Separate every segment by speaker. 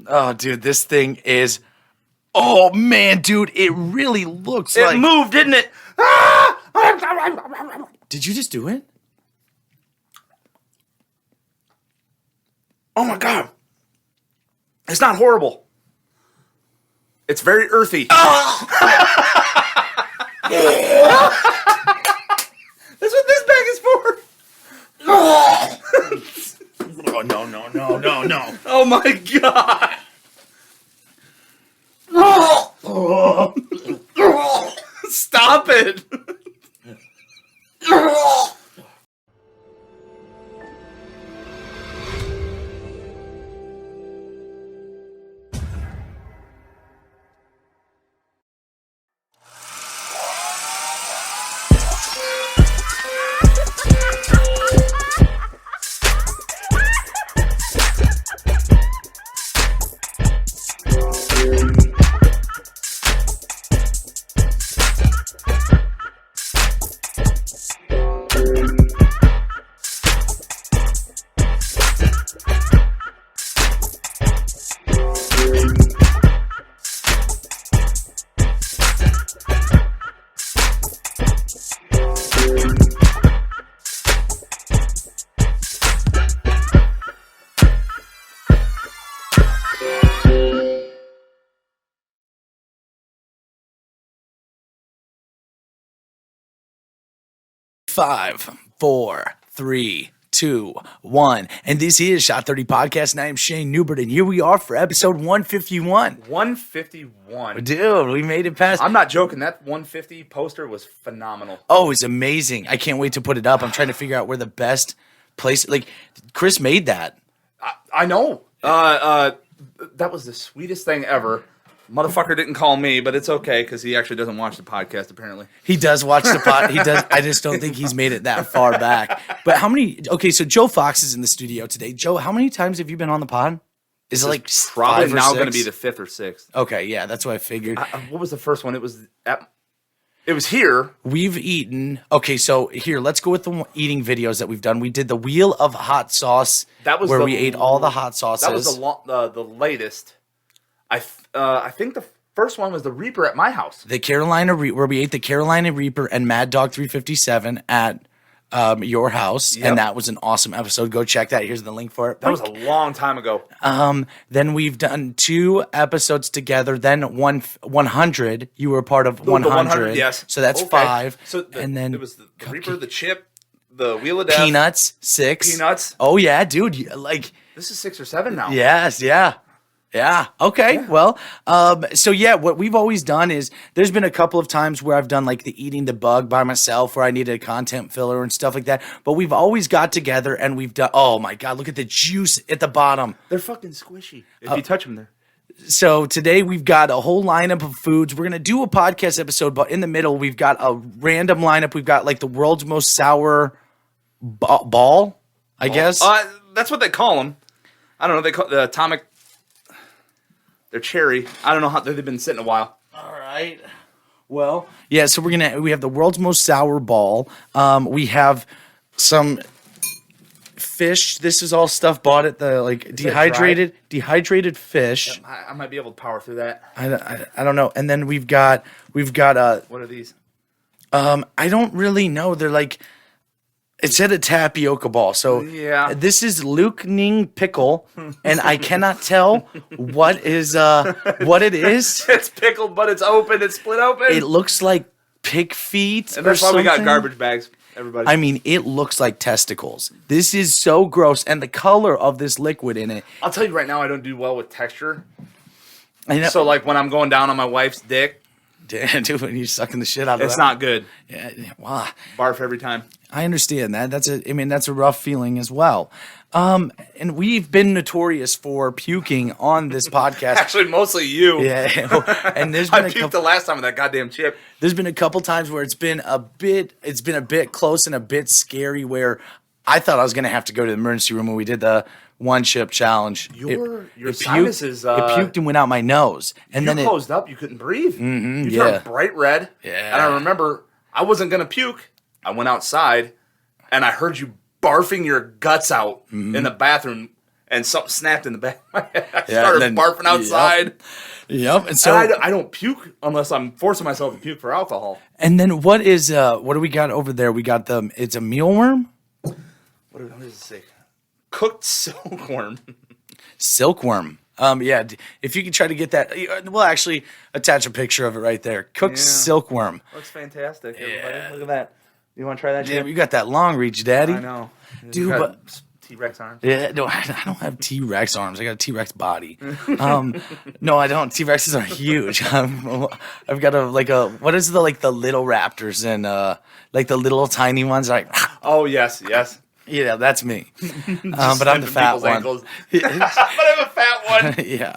Speaker 1: Oh, dude, this thing is... Oh, man, dude, it really looks like...
Speaker 2: It moved, didn't it?
Speaker 1: Did you just do it?
Speaker 2: Oh, my God. It's not horrible. It's very earthy. Oh. That's what this bag is for.
Speaker 1: Oh, no.
Speaker 2: Oh, my God. Stop it.
Speaker 1: Five, 4, 3, 2, 1. And this is Shot 30 Podcast, and I am Shayne Newbert, and here we are for episode 151.
Speaker 2: 151.
Speaker 1: Dude, we made it past.
Speaker 2: I'm not joking. That 150 poster was phenomenal.
Speaker 1: Oh, it's amazing. I can't wait to put it up. I'm trying to figure out where the best place... Like, Chris made that.
Speaker 2: I know. That was the sweetest thing ever. Motherfucker didn't call me, but it's okay because he actually doesn't watch the podcast, apparently.
Speaker 1: He does watch the pod. He does. I just don't think he's made it that far back. But how many... Okay, so Joe Fox is in the studio today. Joe, how many times have you been on the pod? Is it like
Speaker 2: probably
Speaker 1: 5 or
Speaker 2: now
Speaker 1: 6?
Speaker 2: going to be the 5th or 6th.
Speaker 1: Okay, yeah, that's what I figured.
Speaker 2: What was the first one? It was here.
Speaker 1: We've eaten... Okay, so here, let's go with the eating videos that we've done. We did the Wheel of Hot Sauce,
Speaker 2: that was
Speaker 1: where we ate all the hot sauces.
Speaker 2: That was the latest. I think the first one was the Reaper at my house.
Speaker 1: The Carolina where we ate the Carolina Reaper and Mad Dog 357 at your house, and that was an awesome episode. Go check that. Here's the link for it.
Speaker 2: That was a long time ago.
Speaker 1: Then we've done 2 episodes together. Then 100. You were part of 100.
Speaker 2: Yes.
Speaker 1: So that's 5.
Speaker 2: So
Speaker 1: and then
Speaker 2: it was the Reaper, the Chip, the Wheel of Death,
Speaker 1: Peanuts 6.
Speaker 2: Peanuts.
Speaker 1: Oh yeah, dude. Like
Speaker 2: this is 6 or 7 now.
Speaker 1: Yes. Yeah. Yeah. Okay. Yeah. Well, so yeah, what we've always done is there's been a couple of times where I've done like the eating the bug by myself where I needed a content filler and stuff like that. But we've always got together and we've done, oh my God, look at the juice at the bottom.
Speaker 2: They're fucking squishy. If you touch them,
Speaker 1: So today we've got a whole lineup of foods. We're going to do a podcast episode, but in the middle, we've got a random lineup. We've got like the world's most sour ball, I guess.
Speaker 2: That's what they call them. I don't know. They call the atomic... They're cherry. I don't know how they've been sitting a while.
Speaker 1: All right. Well, yeah. So we have the world's most sour ball. We have some fish. This is all stuff bought at the dehydrated fish.
Speaker 2: Yeah, I might be able to power through that.
Speaker 1: I don't know. And then we've got what
Speaker 2: are these?
Speaker 1: I don't really know. They're like. It said a tapioca ball, so
Speaker 2: yeah.
Speaker 1: This is Luke Ning pickle, and I cannot tell what it is.
Speaker 2: It's pickled, but it's open. It's split open.
Speaker 1: It looks like pig feet,
Speaker 2: and that's why we got garbage bags. Everybody.
Speaker 1: I mean, it looks like testicles. This is so gross, and the color of this liquid in it.
Speaker 2: I'll tell you right now, I don't do well with texture.
Speaker 1: I know.
Speaker 2: So, like when I'm going down on my wife's dick,
Speaker 1: dude, when you're sucking the shit out of it,
Speaker 2: it's not good.
Speaker 1: Yeah, wow.
Speaker 2: Barf every time.
Speaker 1: I understand that. That's a rough feeling as well. And we've been notorious for puking on this podcast.
Speaker 2: Actually, mostly you.
Speaker 1: Yeah. And there's been
Speaker 2: I puked the last time with that goddamn chip.
Speaker 1: There's been a couple times where it's been a bit close and a bit scary where I thought I was going to have to go to the emergency room when we did the one chip challenge.
Speaker 2: Your sinuses
Speaker 1: it puked and went out my nose. And then
Speaker 2: closed up. You couldn't breathe.
Speaker 1: Mm-hmm,
Speaker 2: you turned bright red.
Speaker 1: Yeah.
Speaker 2: And I remember I wasn't going to puke. I went outside and I heard you barfing your guts out in the bathroom and something snapped in the back of my head. I
Speaker 1: Yeah,
Speaker 2: started
Speaker 1: and then-
Speaker 2: barfing outside.
Speaker 1: Yep. And so,
Speaker 2: And I don't puke unless I'm forcing myself to puke for alcohol.
Speaker 1: and then what do we got over there? We got it's a mealworm?
Speaker 2: What does it say? Cooked silkworm.
Speaker 1: Silkworm. Yeah, if you can try to get that, we'll actually attach a picture of it right there. Cooked silkworm.
Speaker 2: Looks fantastic, everybody. Look at that. You want to try that
Speaker 1: Yeah,
Speaker 2: shit?
Speaker 1: you got that long reach, Daddy.
Speaker 2: I know.
Speaker 1: Dude,
Speaker 2: Got
Speaker 1: but
Speaker 2: T-Rex arms.
Speaker 1: yeah, no, I don't have T-Rex arms. I got a T-Rex body. No, I don't. T-Rexes are huge. I've got what is the little raptors and like the little tiny ones? Like,
Speaker 2: Oh, yes.
Speaker 1: yeah, that's me. But I'm the fat one.
Speaker 2: But I'm a fat one.
Speaker 1: Yeah,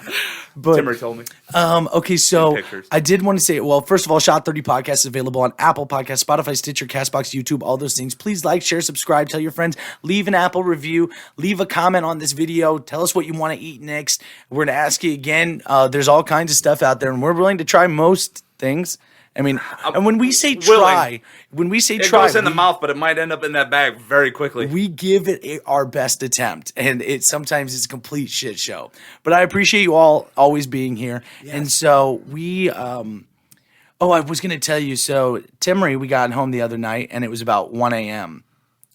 Speaker 1: but
Speaker 2: Timmer told me.
Speaker 1: okay, so
Speaker 2: Pictures.
Speaker 1: I did want to say, well, first of all, Shot 30 Podcast is available on Apple Podcasts, Spotify, Stitcher, CastBox, YouTube, all those things. Please like, share, subscribe, tell your friends, leave an Apple review, leave a comment on this video, tell us what you want to eat next. We're going to ask you again. There's all kinds of stuff out there, and we're willing to try most things. I mean, and when we say try,
Speaker 2: It goes in the mouth, but it might end up in that bag very quickly.
Speaker 1: we give it our best attempt, and sometimes it's a complete shit show. But I appreciate you all always being here. Yes. And so we, I was going to tell you, so Timmery, we got home the other night, and it was about 1 a.m.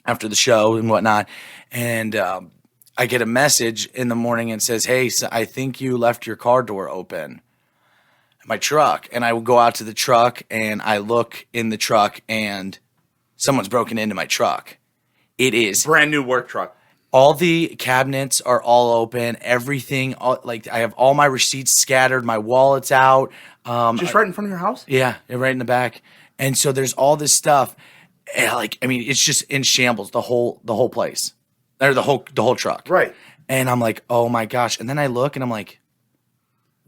Speaker 1: after the show and whatnot, and I get a message in the morning and says, hey, so I think you left your car door open. My truck, and I will go out to the truck and I look in the truck and someone's broken into my truck. It is
Speaker 2: Brand new work truck.
Speaker 1: all the cabinets are all open, everything, I have all my receipts scattered, my wallet's out.
Speaker 2: Just right in front of your house?
Speaker 1: Yeah, right in the back. And so there's all this stuff. And it's just in shambles, the whole place. Or the whole truck.
Speaker 2: Right.
Speaker 1: And I'm like, oh my gosh. And then I look and I'm like,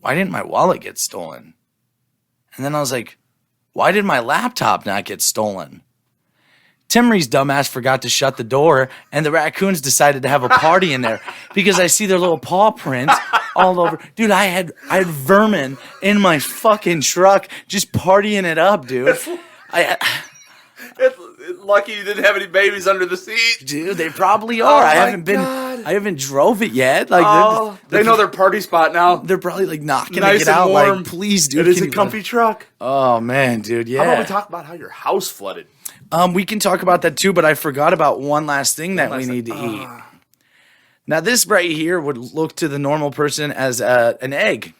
Speaker 1: why didn't my wallet get stolen? And then I was like, why did my laptop not get stolen? Timmery's dumbass forgot to shut the door, and the raccoons decided to have a party in there because I see their little paw prints all over. Dude, I had vermin in my fucking truck just partying it up, dude.
Speaker 2: Lucky you didn't have any babies under the seat.
Speaker 1: Dude, they probably are. I haven't drove it yet. Like,
Speaker 2: they know their party spot now.
Speaker 1: They're probably like knocking
Speaker 2: Nice
Speaker 1: to get
Speaker 2: and
Speaker 1: out.
Speaker 2: warm.
Speaker 1: Like, please, dude.
Speaker 2: It is a comfy truck.
Speaker 1: Oh man, dude. Yeah.
Speaker 2: How about we talk about how your house flooded?
Speaker 1: We can talk about that too, but I forgot about one last thing that we need to eat. Now, this right here would look to the normal person as an egg,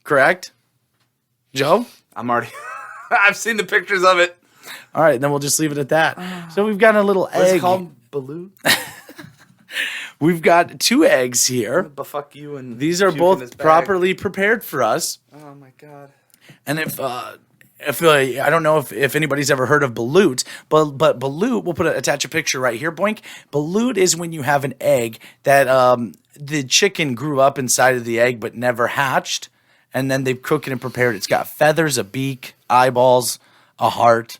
Speaker 1: correct? Joe?
Speaker 2: I'm already. I've seen the pictures of it.
Speaker 1: All right, then we'll just leave it at that. So we've got a little egg.
Speaker 2: It's called balut.
Speaker 1: We've got 2 eggs here.
Speaker 2: But fuck you and
Speaker 1: These are both properly prepared for us.
Speaker 2: Oh my god!
Speaker 1: And if I don't know if anybody's ever heard of balut, but balut, we'll attach a picture right here. Boink. Balut is when you have an egg that the chicken grew up inside of the egg but never hatched, and then they've cooked it and prepared it. It's got feathers, a beak, eyeballs, a heart.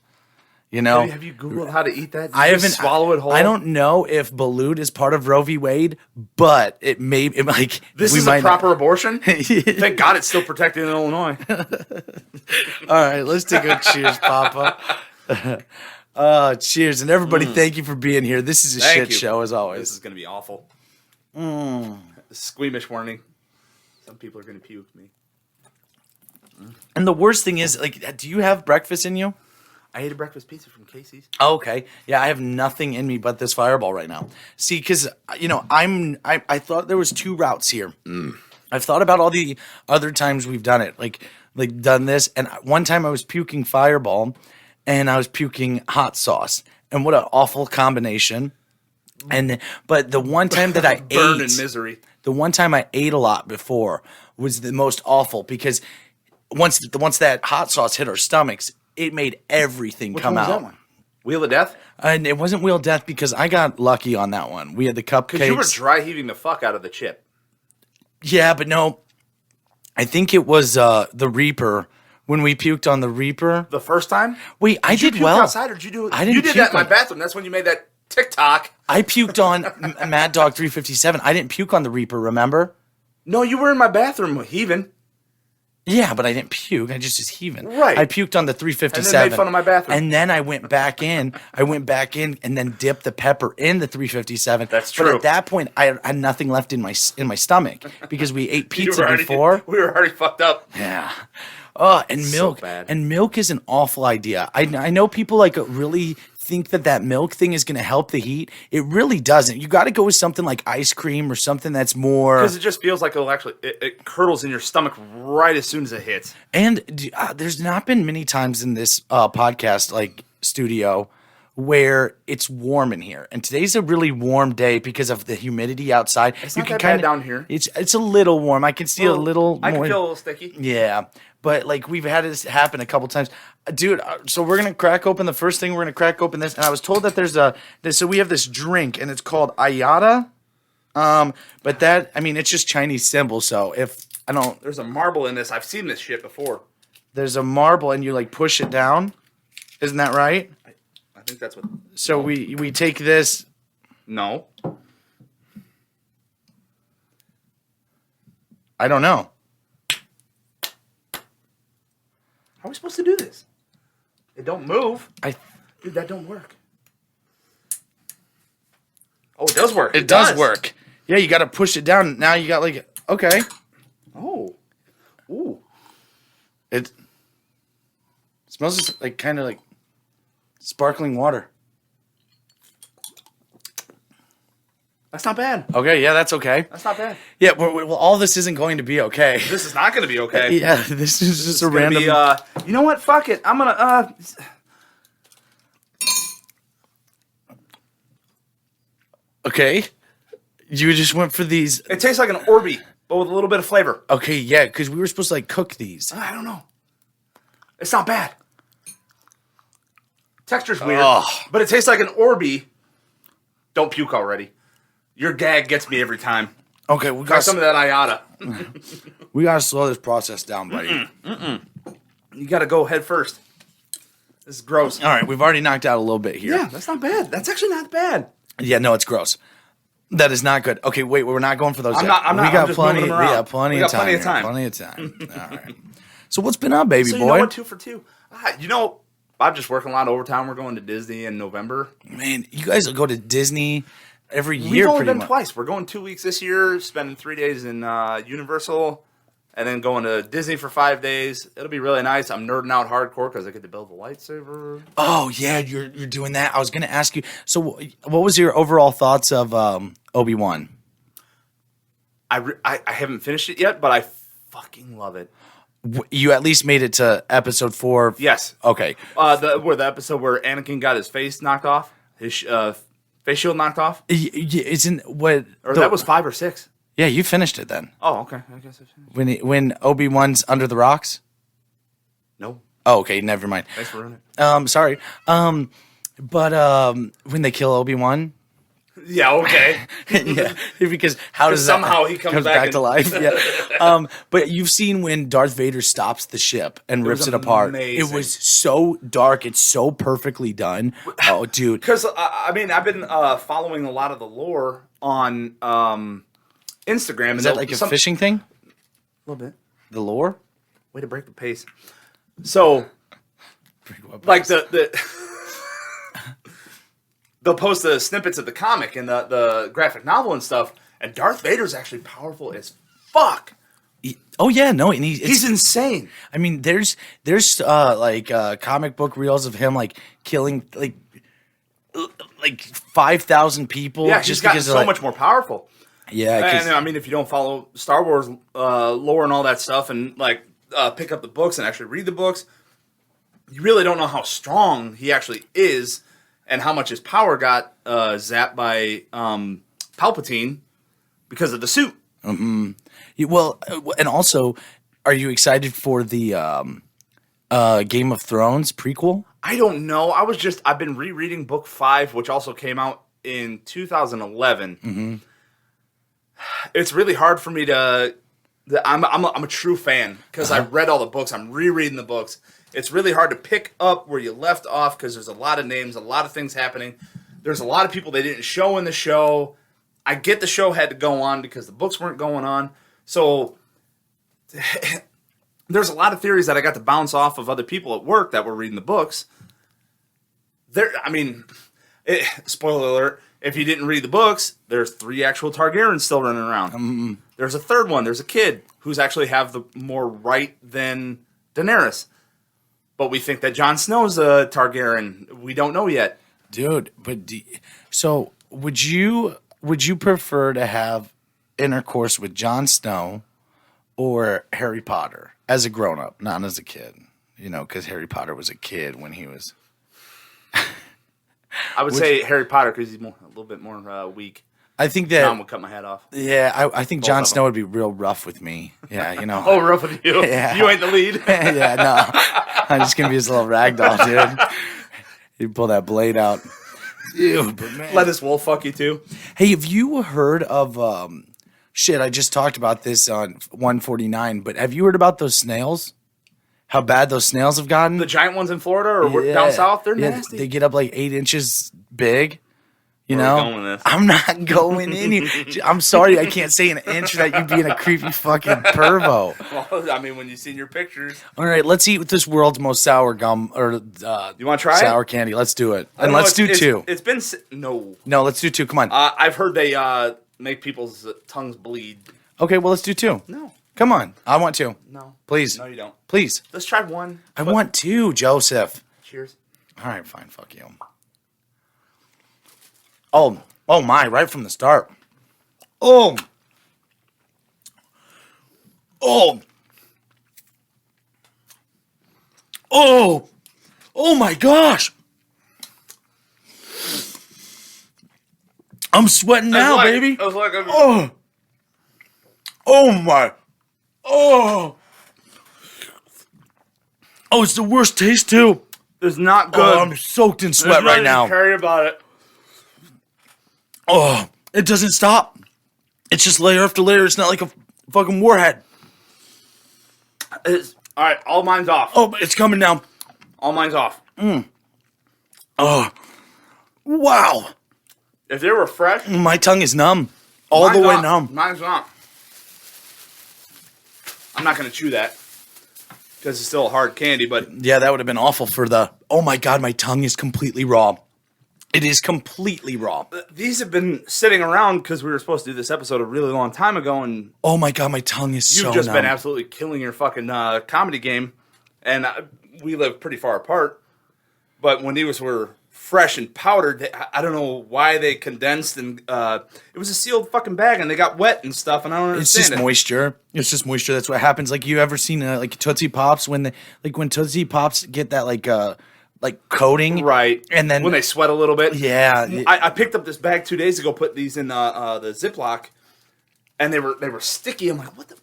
Speaker 1: You know,
Speaker 2: have you Googled how to eat that?
Speaker 1: I haven't
Speaker 2: swallow it whole.
Speaker 1: I don't know if balut is part of Roe v. Wade, but it may.
Speaker 2: This is a proper abortion. Thank God it's still protected in Illinois.
Speaker 1: All right, let's take a cheers, Papa. Cheers, and everybody, thank you for being here. This is a shit show as always.
Speaker 2: This is gonna be awful. Squeamish warning. Some people are gonna puke me.
Speaker 1: And the worst thing is, do you have breakfast in you?
Speaker 2: I ate a breakfast pizza from Casey's.
Speaker 1: Oh, okay. Yeah, I have nothing in me but this Fireball right now. See, because, I thought there was 2 routes here. I've thought about all the other times we've done it, like done this. And one time I was puking Fireball and I was puking hot sauce. And what an awful combination. But the one time that I
Speaker 2: Burn in misery.
Speaker 1: The one time I ate a lot before was the most awful because once that hot sauce hit our stomachs, it made everything come out.
Speaker 2: That one? Wheel of Death?
Speaker 1: And it wasn't Wheel of Death because I got lucky on that one. We had the cupcakes.
Speaker 2: Because you were dry heaving the fuck out of the chip.
Speaker 1: Yeah, but no. I think it was the Reaper when we puked on the Reaper.
Speaker 2: The first time?
Speaker 1: Wait, I did
Speaker 2: you
Speaker 1: well.
Speaker 2: Outside, or did you do it?
Speaker 1: I didn't.
Speaker 2: You did that in my bathroom. That's when you made that TikTok.
Speaker 1: I puked on Mad Dog 357. I didn't puke on the Reaper. Remember?
Speaker 2: No, you were in my bathroom heaving.
Speaker 1: Yeah, but I didn't puke. I just was heaving.
Speaker 2: Right.
Speaker 1: I puked on the 357.
Speaker 2: And then made fun of my bathroom.
Speaker 1: And then I went back in. and then dipped the pepper in the 357.
Speaker 2: That's
Speaker 1: But
Speaker 2: true.
Speaker 1: at that point, I had nothing left in my stomach because we ate pizza before.
Speaker 2: We were already fucked up.
Speaker 1: Yeah. Oh, and milk.
Speaker 2: So bad.
Speaker 1: And milk is an awful idea. I know people like really think that milk thing is going to help the heat. It really doesn't. You got to go with something like ice cream or something that's more.
Speaker 2: Because it just feels like it curdles in your stomach right as soon as it hits.
Speaker 1: And there's not been many times in this podcast like studio where it's warm in here. And today's a really warm day because of the humidity outside.
Speaker 2: It's not that bad down here.
Speaker 1: It's a little warm. I can see a little
Speaker 2: I
Speaker 1: more.
Speaker 2: can feel a little sticky.
Speaker 1: Yeah. But like we've had this happen a couple times. Dude, so we're going to crack open the first thing. We're going to crack open this. And I was told that so we have this drink and it's called Ayata. But that, I mean, it's just Chinese symbol. So
Speaker 2: There's a marble in this. I've seen this shit before.
Speaker 1: there's a marble and you like push it down. Isn't that right?
Speaker 2: I think that's what.
Speaker 1: So we take this.
Speaker 2: No.
Speaker 1: I don't know.
Speaker 2: How are we supposed to do this? It don't move. Dude, that don't work. Oh, it does work.
Speaker 1: It does work. Yeah, you got to push it down. Now you got like, okay.
Speaker 2: Oh. Ooh.
Speaker 1: It smells just like kind of like sparkling water.
Speaker 2: That's not bad.
Speaker 1: Okay, yeah, that's okay.
Speaker 2: That's not bad.
Speaker 1: Yeah, well, all this isn't going to be okay.
Speaker 2: This is not going to be okay.
Speaker 1: Yeah, this is just a random.
Speaker 2: You know what? Fuck it. I'm gonna.
Speaker 1: Okay, you just went for these.
Speaker 2: It tastes like an Orby, but with a little bit of flavor.
Speaker 1: Okay, yeah, because we were supposed to like cook these.
Speaker 2: I don't know. It's not bad. Texture's weird, but it tastes like an Orby. Don't puke already. Your gag gets me every time.
Speaker 1: Okay, we
Speaker 2: Try
Speaker 1: got
Speaker 2: some of that Ayata.
Speaker 1: we got to slow this process down, buddy.
Speaker 2: You got to go head first. This is gross.
Speaker 1: All right, we've already knocked out a little bit here.
Speaker 2: Yeah, that's not bad. That's actually not bad.
Speaker 1: Yeah, no, it's gross. That is not good. Okay, wait, we're not going for those.
Speaker 2: I'm
Speaker 1: yet.
Speaker 2: not.
Speaker 1: We got
Speaker 2: I'm just
Speaker 1: plenty.
Speaker 2: moving them
Speaker 1: We
Speaker 2: around.
Speaker 1: got plenty
Speaker 2: We
Speaker 1: of
Speaker 2: got
Speaker 1: time.
Speaker 2: plenty of
Speaker 1: here.
Speaker 2: time.
Speaker 1: Plenty of time. All right. So what's been up, baby
Speaker 2: So
Speaker 1: boy?
Speaker 2: you know what? 2 for 2. You know, I'm just working a lot of overtime. We're going to Disney in November.
Speaker 1: Man, you guys go to Disney every
Speaker 2: We've
Speaker 1: year,
Speaker 2: only
Speaker 1: pretty
Speaker 2: been
Speaker 1: much.
Speaker 2: twice. We're going 2 weeks this year, spending 3 days in Universal, and then going to Disney for 5 days. It'll be really nice. I'm nerding out hardcore because I get to build a lightsaber.
Speaker 1: Oh yeah, you're doing that. I was gonna ask you. So, what was your overall thoughts of Obi-Wan?
Speaker 2: I haven't finished it yet, but I fucking love it.
Speaker 1: You at least made it to episode 4.
Speaker 2: Yes.
Speaker 1: Okay.
Speaker 2: The episode where Anakin got his face knocked off, his face shield knocked off,
Speaker 1: Isn't what?
Speaker 2: or that was 5 or 6.
Speaker 1: Yeah, you finished it then.
Speaker 2: Oh, okay. I guess I finished.
Speaker 1: When Obi-Wan's under the rocks.
Speaker 2: No.
Speaker 1: Oh, okay. Never mind.
Speaker 2: Thanks for ruining it.
Speaker 1: Sorry. But when they kill Obi-Wan.
Speaker 2: Yeah. Okay.
Speaker 1: Yeah, because how does that
Speaker 2: somehow he comes back
Speaker 1: to life? Yeah, but you've seen when Darth Vader stops the ship and rips
Speaker 2: was
Speaker 1: it apart.
Speaker 2: amazing.
Speaker 1: It was so dark. It's so perfectly done. Oh, dude.
Speaker 2: Because I mean, I've been following a lot of the lore on Instagram.
Speaker 1: Is that like a fishing thing?
Speaker 2: A little bit.
Speaker 1: The lore?
Speaker 2: Way to break the pace. So, like the they'll post the snippets of the comic and the graphic novel and stuff, and Darth Vader's actually powerful as fuck.
Speaker 1: Oh yeah, no, and
Speaker 2: He's insane.
Speaker 1: I mean, there's comic book reels of him like killing like 5,000 people.
Speaker 2: Yeah,
Speaker 1: just
Speaker 2: he's gotten
Speaker 1: because
Speaker 2: so much more powerful.
Speaker 1: Yeah, 'cause-
Speaker 2: and I mean, if you don't follow Star Wars lore and all that stuff, and like pick up the books and actually read the books, you really don't know how strong he actually is, and how much his power got zapped by Palpatine because of the suit.
Speaker 1: Well, and also, are you excited for the Game of Thrones prequel?
Speaker 2: I don't know. I've been rereading book 5, which also came out in 2011. It's really hard for me to. I'm a true fan because I read all the books. I'm rereading the books. It's really hard to pick up where you left off because there's a lot of names, a lot of things happening. There's a lot of people they didn't show in the show. I get the show had to go on because the books weren't going on. So there's a lot of theories that I got to bounce off of other people at work that were reading the books. Spoiler alert, if you didn't read the books, there's 3 actual Targaryens still running around. There's a third one. There's a kid who's actually have the more right than Daenerys. But we think that Jon Snow's a Targaryen. We don't know yet.
Speaker 1: Dude, so would you prefer to have intercourse with Jon Snow or Harry Potter as a grown-up, not as a kid? You know, because Harry Potter was a kid when he was...
Speaker 2: I would say Harry Potter because he's a little bit more weak.
Speaker 1: I think that...
Speaker 2: Mom would cut my head off.
Speaker 1: Yeah, I think Jon Snow would be real rough with me. Yeah, you know.
Speaker 2: Oh, rough with you?
Speaker 1: Yeah.
Speaker 2: You ain't the lead?
Speaker 1: Yeah, no. I'm just going to be his little ragdoll, dude. You pull that blade out. Dude, but man.
Speaker 2: Let this wolf fuck you too.
Speaker 1: Hey, have you heard of... I just talked about this on 149, but have you heard about those snails? How bad those snails have gotten?
Speaker 2: The giant ones in Florida or down south, they're nasty.
Speaker 1: They get up like 8 inches big. You
Speaker 2: Where
Speaker 1: know?
Speaker 2: are we going with this?
Speaker 1: I'm not going in. I'm sorry I can't say an inch without you being a creepy fucking pervo.
Speaker 2: Well, I mean, when you've seen your pictures.
Speaker 1: All right, let's eat with this world's most sour gum or
Speaker 2: you want to try
Speaker 1: sour candy. Let's do it. And
Speaker 2: know,
Speaker 1: let's do 2.
Speaker 2: It's been no.
Speaker 1: No, let's do 2. Come on.
Speaker 2: I've heard they make people's tongues bleed.
Speaker 1: Okay, well, let's do 2.
Speaker 2: No.
Speaker 1: Come on. I want 2.
Speaker 2: No.
Speaker 1: Please.
Speaker 2: No, you don't.
Speaker 1: Please.
Speaker 2: Let's try 1.
Speaker 1: I want 2, Joseph.
Speaker 2: Cheers.
Speaker 1: All right, fine. Fuck you. Oh my, right from the start. Oh. Oh my gosh. I'm sweating now, baby. Oh my. Oh, it's the worst taste too.
Speaker 2: It's not good.
Speaker 1: Oh, I'm soaked in sweat right now.
Speaker 2: Carry about it.
Speaker 1: Oh, it doesn't stop. It's just layer after layer. It's not like a fucking warhead.
Speaker 2: All right, all mine's off.
Speaker 1: Oh, it's coming now.
Speaker 2: All mine's off.
Speaker 1: Oh, wow.
Speaker 2: If they were fresh,
Speaker 1: My tongue is numb. All the way numb.
Speaker 2: Mine's not. I'm not going to chew that because it's still a hard candy, but
Speaker 1: Yeah, that would have been awful for the... Oh my God, my tongue is completely raw. It is completely raw.
Speaker 2: these have been sitting around because we were supposed to do this episode a really long time ago, and
Speaker 1: Oh my God, my tongue is so
Speaker 2: you've just
Speaker 1: numb.
Speaker 2: been absolutely killing your fucking comedy game, and we live pretty far apart. But when these were fresh and powdered, I don't know why they condensed, and it was a sealed fucking bag, and they got wet and stuff, and I don't
Speaker 1: It's
Speaker 2: understand
Speaker 1: just moisture. It's just moisture. That's what happens. Like, you ever seen like Tootsie Pops when when Tootsie Pops get that like coating,
Speaker 2: Right.
Speaker 1: And then
Speaker 2: when they sweat a little bit.
Speaker 1: yeah,
Speaker 2: I picked up this bag 2 days ago, put these in the Ziploc, and they were sticky. I'm like, what the?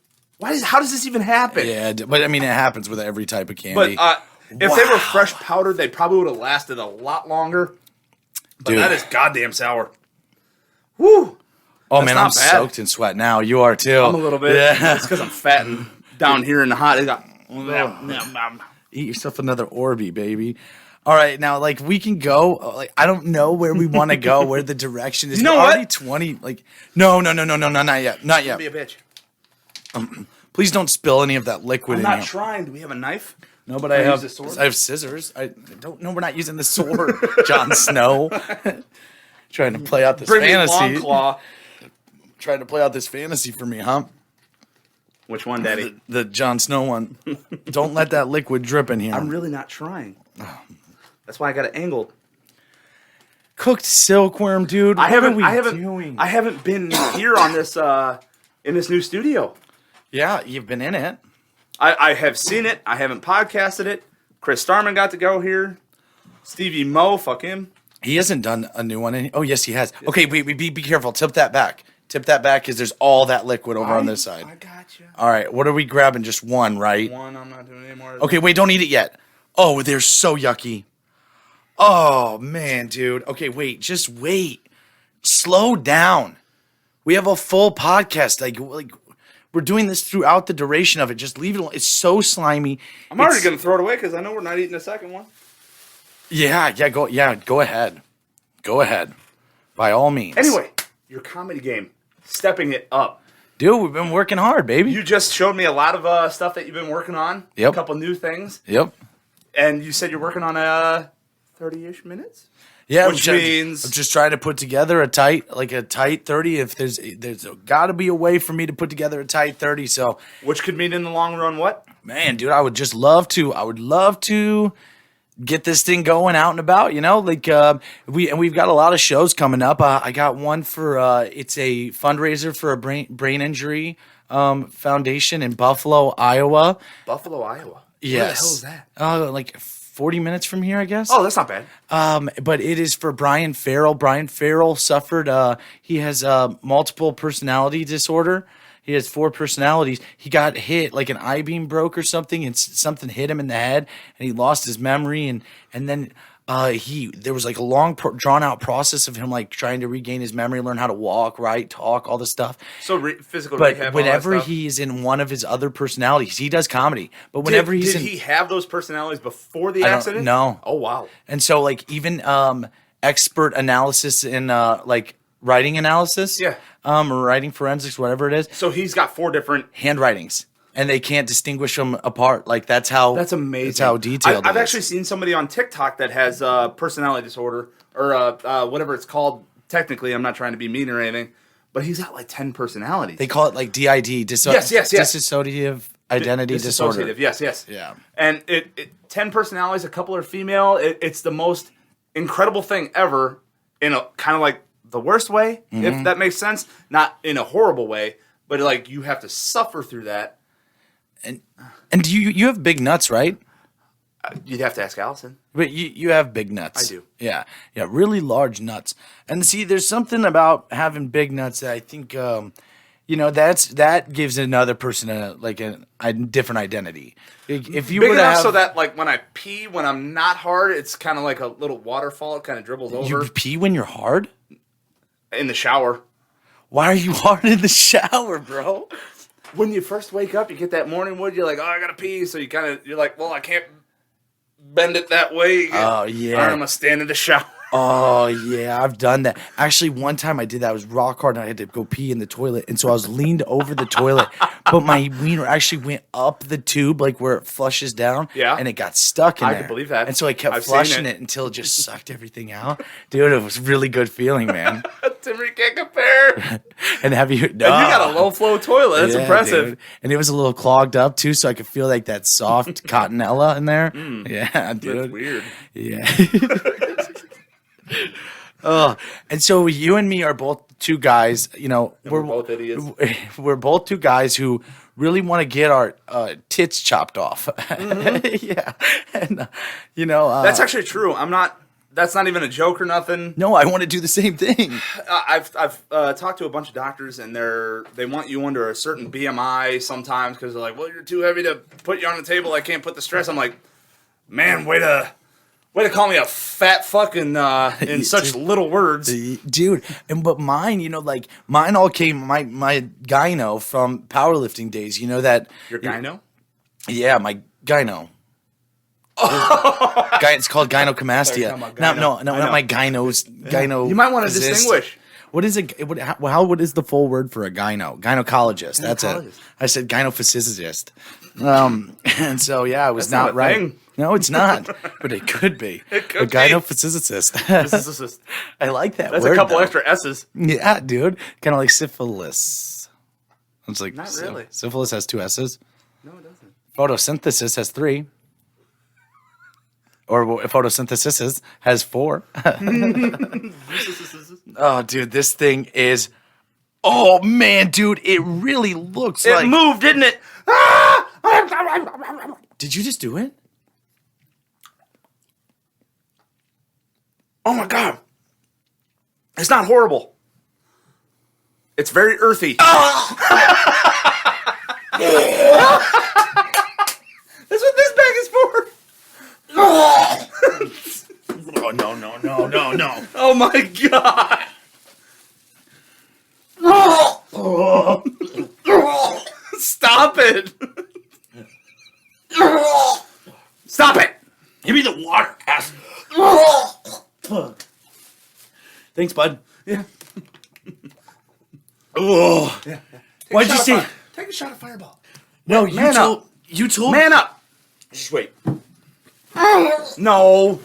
Speaker 2: How does this even happen?
Speaker 1: yeah. But I mean, it happens with every type of candy.
Speaker 2: But if they were fresh powdered, they probably would have lasted a lot longer. But
Speaker 1: Dude.
Speaker 2: that is goddamn sour. Woo!
Speaker 1: Oh
Speaker 2: That's
Speaker 1: man, I'm
Speaker 2: not bad.
Speaker 1: soaked in sweat now. You are too.
Speaker 2: I'm a little bit.
Speaker 1: Yeah.
Speaker 2: It's because I'm fat and down here in the hot. It got.
Speaker 1: Eat yourself another Orby, baby. All right, now like we can go. Like I don't know where we want to go. Where the direction is?
Speaker 2: You know
Speaker 1: We're already
Speaker 2: what?
Speaker 1: 20. Like no, not yet, not yet.
Speaker 2: Be a bitch.
Speaker 1: Please don't spill any of that liquid
Speaker 2: I'm
Speaker 1: in
Speaker 2: not
Speaker 1: here.
Speaker 2: trying. Do we have a knife?
Speaker 1: No, but
Speaker 2: Can
Speaker 1: I
Speaker 2: I use
Speaker 1: have
Speaker 2: the sword?
Speaker 1: I have scissors. I don't know. We're not using the sword, Jon Snow. Trying to play out this
Speaker 2: Bring me a
Speaker 1: fantasy.
Speaker 2: long claw.
Speaker 1: Trying to play out this fantasy for me, huh?
Speaker 2: Which one, Daddy?
Speaker 1: The Jon Snow one. Don't let that liquid drip in here.
Speaker 2: I'm really not trying. That's why I got it angled.
Speaker 1: Cooked silkworm, dude.
Speaker 2: I
Speaker 1: What are we
Speaker 2: haven't
Speaker 1: doing?
Speaker 2: I haven't been here on this in this new studio.
Speaker 1: Yeah, you've been in it.
Speaker 2: I have seen it. I haven't podcasted it. Chris Starman got to go here. Stevie Mo, fuck him.
Speaker 1: He hasn't done a new one. Oh, yes, he has. Okay, wait, be careful. Tip that back. Tip that back because there's all that liquid over on this side.
Speaker 2: I got you.
Speaker 1: All right, what are we grabbing? Just one, right?
Speaker 2: One, I'm not doing any more.
Speaker 1: Okay, wait, don't eat it yet. Oh, they're so yucky. Oh, man, dude. Okay, wait, just wait. Slow down. We have a full podcast. Like we're doing this throughout the duration of it. Just leave it alone. It's so slimy.
Speaker 2: I'm already going to throw it away because I know we're not eating a second one.
Speaker 1: Go ahead. Go ahead. By all means.
Speaker 2: Anyway, your comedy game, stepping it up.
Speaker 1: Dude, we've been working hard, baby.
Speaker 2: You just showed me a lot of stuff that you've been working on.
Speaker 1: Yep.
Speaker 2: A couple new things.
Speaker 1: Yep.
Speaker 2: And you said you're working on 30-ish minutes?
Speaker 1: Yeah,
Speaker 2: Which means...
Speaker 1: I'm just trying to put together a tight 30. If there's got to be a way for me to put together a tight 30. So,
Speaker 2: which could mean in the long run what?
Speaker 1: Man, dude, I would just love to. I would love to get this thing going out and about. You know, like we've got a lot of shows coming up. I got one for it's a fundraiser for a brain injury foundation in Buffalo, Iowa.
Speaker 2: Buffalo, Iowa.
Speaker 1: Yes.
Speaker 2: Where the hell is that?
Speaker 1: Like 40 minutes from here, I guess.
Speaker 2: Oh, that's not bad.
Speaker 1: But it is for Brian Farrell. Brian Farrell suffered, he has multiple personality disorder. He has 4 personalities. He got hit, like an I-beam broke or something, and something hit him in the head, and he lost his memory, and then there was like a long drawn-out process of him like trying to regain his memory, learn how to walk, write, talk, all this stuff.
Speaker 2: So physical rehab,
Speaker 1: but
Speaker 2: all
Speaker 1: whenever
Speaker 2: that stuff?
Speaker 1: he's in one of his other personalities, he does comedy. But whenever
Speaker 2: did he have those personalities before the accident?
Speaker 1: No.
Speaker 2: Oh wow.
Speaker 1: And so like even expert analysis in like writing analysis, or writing forensics, whatever it is.
Speaker 2: So he's got 4 different
Speaker 1: handwritings, and they can't distinguish them apart. Like that's amazing. That's how detailed.
Speaker 2: I've actually seen somebody on TikTok that has personality disorder or whatever it's called. Technically, I'm not trying to be mean or anything, but he's got like 10 personalities.
Speaker 1: They call it like DID,
Speaker 2: yes.
Speaker 1: dissociative identity disorder.
Speaker 2: Yes.
Speaker 1: Yeah.
Speaker 2: And it 10 personalities, a couple are female. It's the most incredible thing ever in a kind of like the worst way, if that makes sense. Not in a horrible way, but like you have to suffer through that.
Speaker 1: And do you have big nuts, right?
Speaker 2: You'd have to ask Allison.
Speaker 1: But you have big nuts.
Speaker 2: I do.
Speaker 1: Yeah, really large nuts. And see, there's something about having big nuts that I think, that gives another person a different identity. If you
Speaker 2: big
Speaker 1: were to
Speaker 2: enough
Speaker 1: have,
Speaker 2: so that like when I pee, when I'm not hard, it's kind of like a little waterfall. It kind of dribbles over.
Speaker 1: You pee when you're hard?
Speaker 2: In the shower.
Speaker 1: Why are you hard in the shower, bro?
Speaker 2: When you first wake up, you get that morning wood. You're like, oh, I gotta pee. So you're like, well, I can't bend it that way.
Speaker 1: Oh yeah.
Speaker 2: All right, I'm gonna stand in the shower.
Speaker 1: Oh yeah, I've done that. Actually, one time I did that. I was rock hard, and I had to go pee in the toilet, and so I was leaned over the toilet, but my wiener actually went up the tube, like where it flushes down.
Speaker 2: Yeah.
Speaker 1: And it got stuck in there.
Speaker 2: I can believe that.
Speaker 1: And so I kept
Speaker 2: I've
Speaker 1: flushing
Speaker 2: seen
Speaker 1: it until it just sucked everything out. Dude, it was a really good feeling, man.
Speaker 2: Timber can't compare.
Speaker 1: And have you? No.
Speaker 2: And you got a low flow toilet. That's impressive.
Speaker 1: Dude. And it was a little clogged up too, so I could feel like that soft cottonella in there. Yeah, dude.
Speaker 2: That's weird.
Speaker 1: Yeah. And so you and me are both 2 guys,
Speaker 2: we're both idiots.
Speaker 1: We're both 2 guys who really want to get our tits chopped off. Yeah. And,
Speaker 2: that's actually true. That's not even a joke or nothing.
Speaker 1: No, I want to do the same thing.
Speaker 2: I've talked to a bunch of doctors, and they want you under a certain BMI sometimes because they're like, well, you're too heavy to put you on the table. I can't put the stress. I'm like, man, way to call me a fat fucking in such little words.
Speaker 1: Dude, but mine, mine all came, my gyno from powerlifting days, that.
Speaker 2: Your gyno?
Speaker 1: Yeah, my gyno. It's called gynecomastia. No, not my gynos. Gyno.
Speaker 2: You might want to distinguish.
Speaker 1: What is it? What is the full word for a gyno? Gynecologist. That's it. I said gynophysicist. And so yeah, I was not right.
Speaker 2: Thing.
Speaker 1: No, it's not, but it could be.
Speaker 2: It could
Speaker 1: a gynophysicist.
Speaker 2: Physicist.
Speaker 1: I like that.
Speaker 2: That's
Speaker 1: word,
Speaker 2: a couple
Speaker 1: though.
Speaker 2: extra S's.
Speaker 1: Yeah, dude. Kind of like syphilis. It's like
Speaker 2: not really.
Speaker 1: Syphilis has 2 S's.
Speaker 2: No, it doesn't.
Speaker 1: Photosynthesis has 3. Or photosynthesis has 4. Oh, dude, this thing is. Oh man, dude, it really looks like.
Speaker 2: It moved, didn't it?
Speaker 1: Did you just do it?
Speaker 2: Oh my god. It's not horrible. It's very earthy. Oh! That's what this bag is for.
Speaker 1: Oh no.
Speaker 2: Oh my god. Stop it. Stop it.
Speaker 1: Give me the water, ass. Thanks, bud.
Speaker 2: Yeah.
Speaker 1: Oh. What'd you say?
Speaker 2: Take a shot of Fireball.
Speaker 1: No,
Speaker 2: Man up.
Speaker 1: You told.
Speaker 2: Man up. Just wait. No.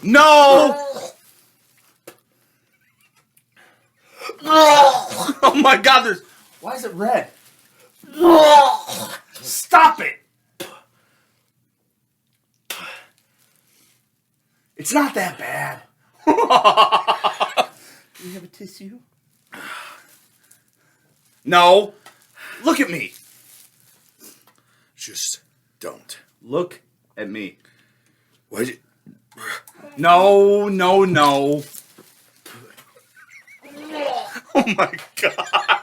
Speaker 2: Oh my God! Why is it red? Stop it! It's not that bad. Do you have a tissue? No. Look at me.
Speaker 1: Just don't.
Speaker 2: Look at me.
Speaker 1: What?
Speaker 2: No. Oh my God.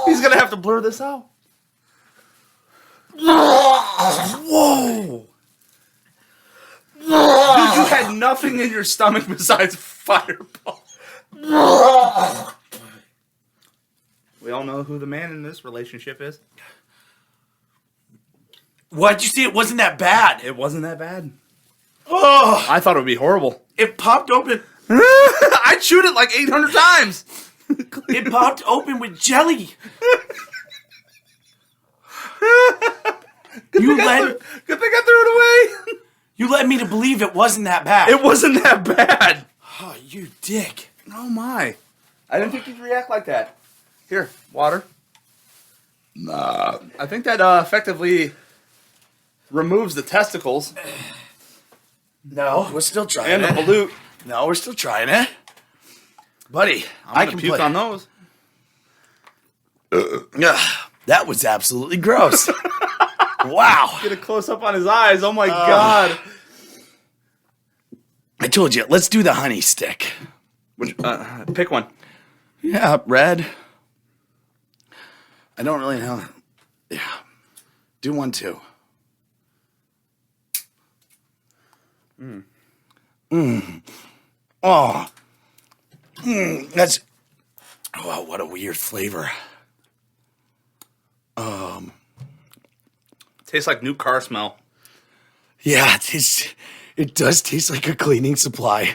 Speaker 2: He's gonna have to blur this out. Whoa. Dude, you had nothing in your stomach besides Fireball. We all know who the man in this relationship is.
Speaker 1: Why'd you say it wasn't that bad?
Speaker 2: It wasn't that bad.
Speaker 1: Oh,
Speaker 2: I thought it would be horrible.
Speaker 1: it popped open.
Speaker 2: I chewed it like 800 times.
Speaker 1: It popped open with jelly.
Speaker 2: Good thing I threw it away.
Speaker 1: You led me to believe it wasn't that bad.
Speaker 2: It wasn't that bad.
Speaker 1: Oh, you dick.
Speaker 2: Oh my. I didn't think you'd react like that. Here, water. I think that effectively removes the testicles
Speaker 1: No, we're still trying
Speaker 2: and the
Speaker 1: it.
Speaker 2: balut.
Speaker 1: No, we're still trying it. Buddy, I
Speaker 2: I'm
Speaker 1: can
Speaker 2: gonna puke
Speaker 1: play.
Speaker 2: on those.
Speaker 1: Ugh, that was absolutely gross. Wow.
Speaker 2: Get a close up on his eyes. Oh my God.
Speaker 1: I told you, let's do the honey stick.
Speaker 2: Pick one.
Speaker 1: Yeah, red. I don't really know. Yeah. Do one too. Oh. That's. Oh, what a weird flavor.
Speaker 2: Tastes like new car smell.
Speaker 1: Yeah, it does taste like a cleaning supply.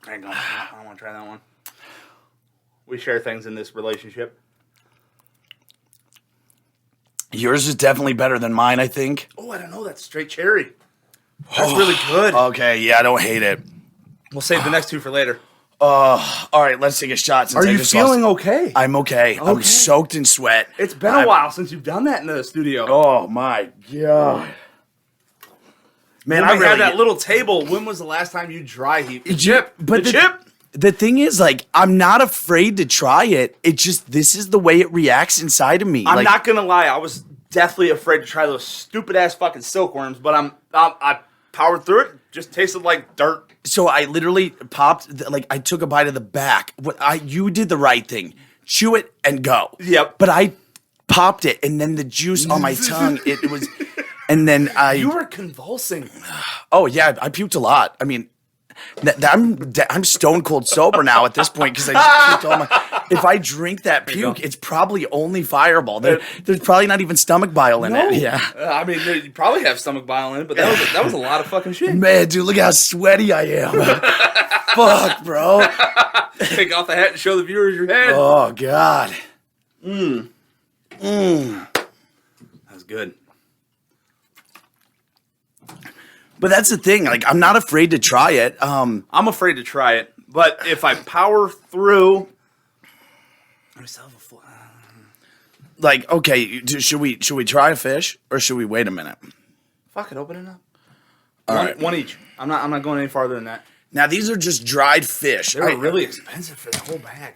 Speaker 2: Hang on. I want to try that one. We share things in this relationship.
Speaker 1: Yours is definitely better than mine, I think.
Speaker 2: Oh, I don't know. That's straight cherry. That's really good.
Speaker 1: Okay, yeah, I don't hate it.
Speaker 2: We'll save the next two for later.
Speaker 1: All right, let's take a shot. Since
Speaker 2: Are
Speaker 1: I
Speaker 2: you
Speaker 1: just
Speaker 2: feeling
Speaker 1: lost-
Speaker 2: okay?
Speaker 1: I'm okay. I'm soaked in sweat.
Speaker 2: It's been a while since you've done that in the studio.
Speaker 1: Oh my god, man!
Speaker 2: When
Speaker 1: I
Speaker 2: we
Speaker 1: really
Speaker 2: had that little table. When was the last time you dry heat? The
Speaker 1: chip, but
Speaker 2: the chip.
Speaker 1: The thing is, like, I'm not afraid to try it. It just this is the way it reacts inside of me.
Speaker 2: I'm not gonna lie. I was deathly afraid to try those stupid ass fucking silkworms, but I powered through it. Just tasted like dirt.
Speaker 1: So I literally popped, like, I took a bite of the back. You did the right thing. Chew it and go.
Speaker 2: Yep.
Speaker 1: But I popped it, and then the juice on my tongue, it was, and then
Speaker 2: You were convulsing.
Speaker 1: oh yeah, I puked a lot. I mean, I'm stone cold sober now at this point because I just puked all my. If I drink that puke, it's probably only Fireball. There's probably not even stomach bile in it. Yeah.
Speaker 2: I mean, you probably have stomach bile in it, but that was a lot of fucking shit.
Speaker 1: Man, dude, look how sweaty I am. Fuck, bro.
Speaker 2: Take off the hat and show the viewers your head.
Speaker 1: Oh God.
Speaker 2: That's good.
Speaker 1: But that's the thing. Like, I'm not afraid to try it.
Speaker 2: I'm afraid to try it, but if I power through,
Speaker 1: like, okay, should we try a fish or should we wait a minute?
Speaker 2: fuck it, open it up.
Speaker 1: All
Speaker 2: One,
Speaker 1: right.
Speaker 2: one each. I'm not going any farther than that.
Speaker 1: Now these are just dried fish.
Speaker 2: They were really expensive for the whole bag.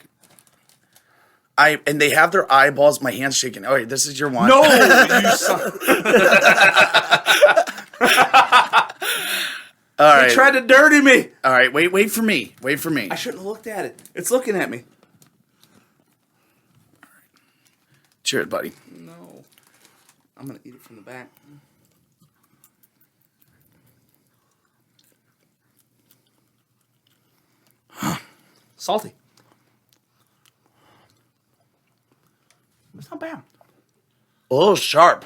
Speaker 1: And they have their eyeballs. My hand's shaking. Oh, wait, this is your one.
Speaker 2: No, you son.
Speaker 1: All right.
Speaker 2: They tried to dirty me.
Speaker 1: All right. Wait for me. Wait for me.
Speaker 2: I shouldn't have looked at it. It's looking at me.
Speaker 1: Cheers, buddy.
Speaker 2: No, I'm gonna eat it from the back. Salty. It's not bad.
Speaker 1: A little sharp.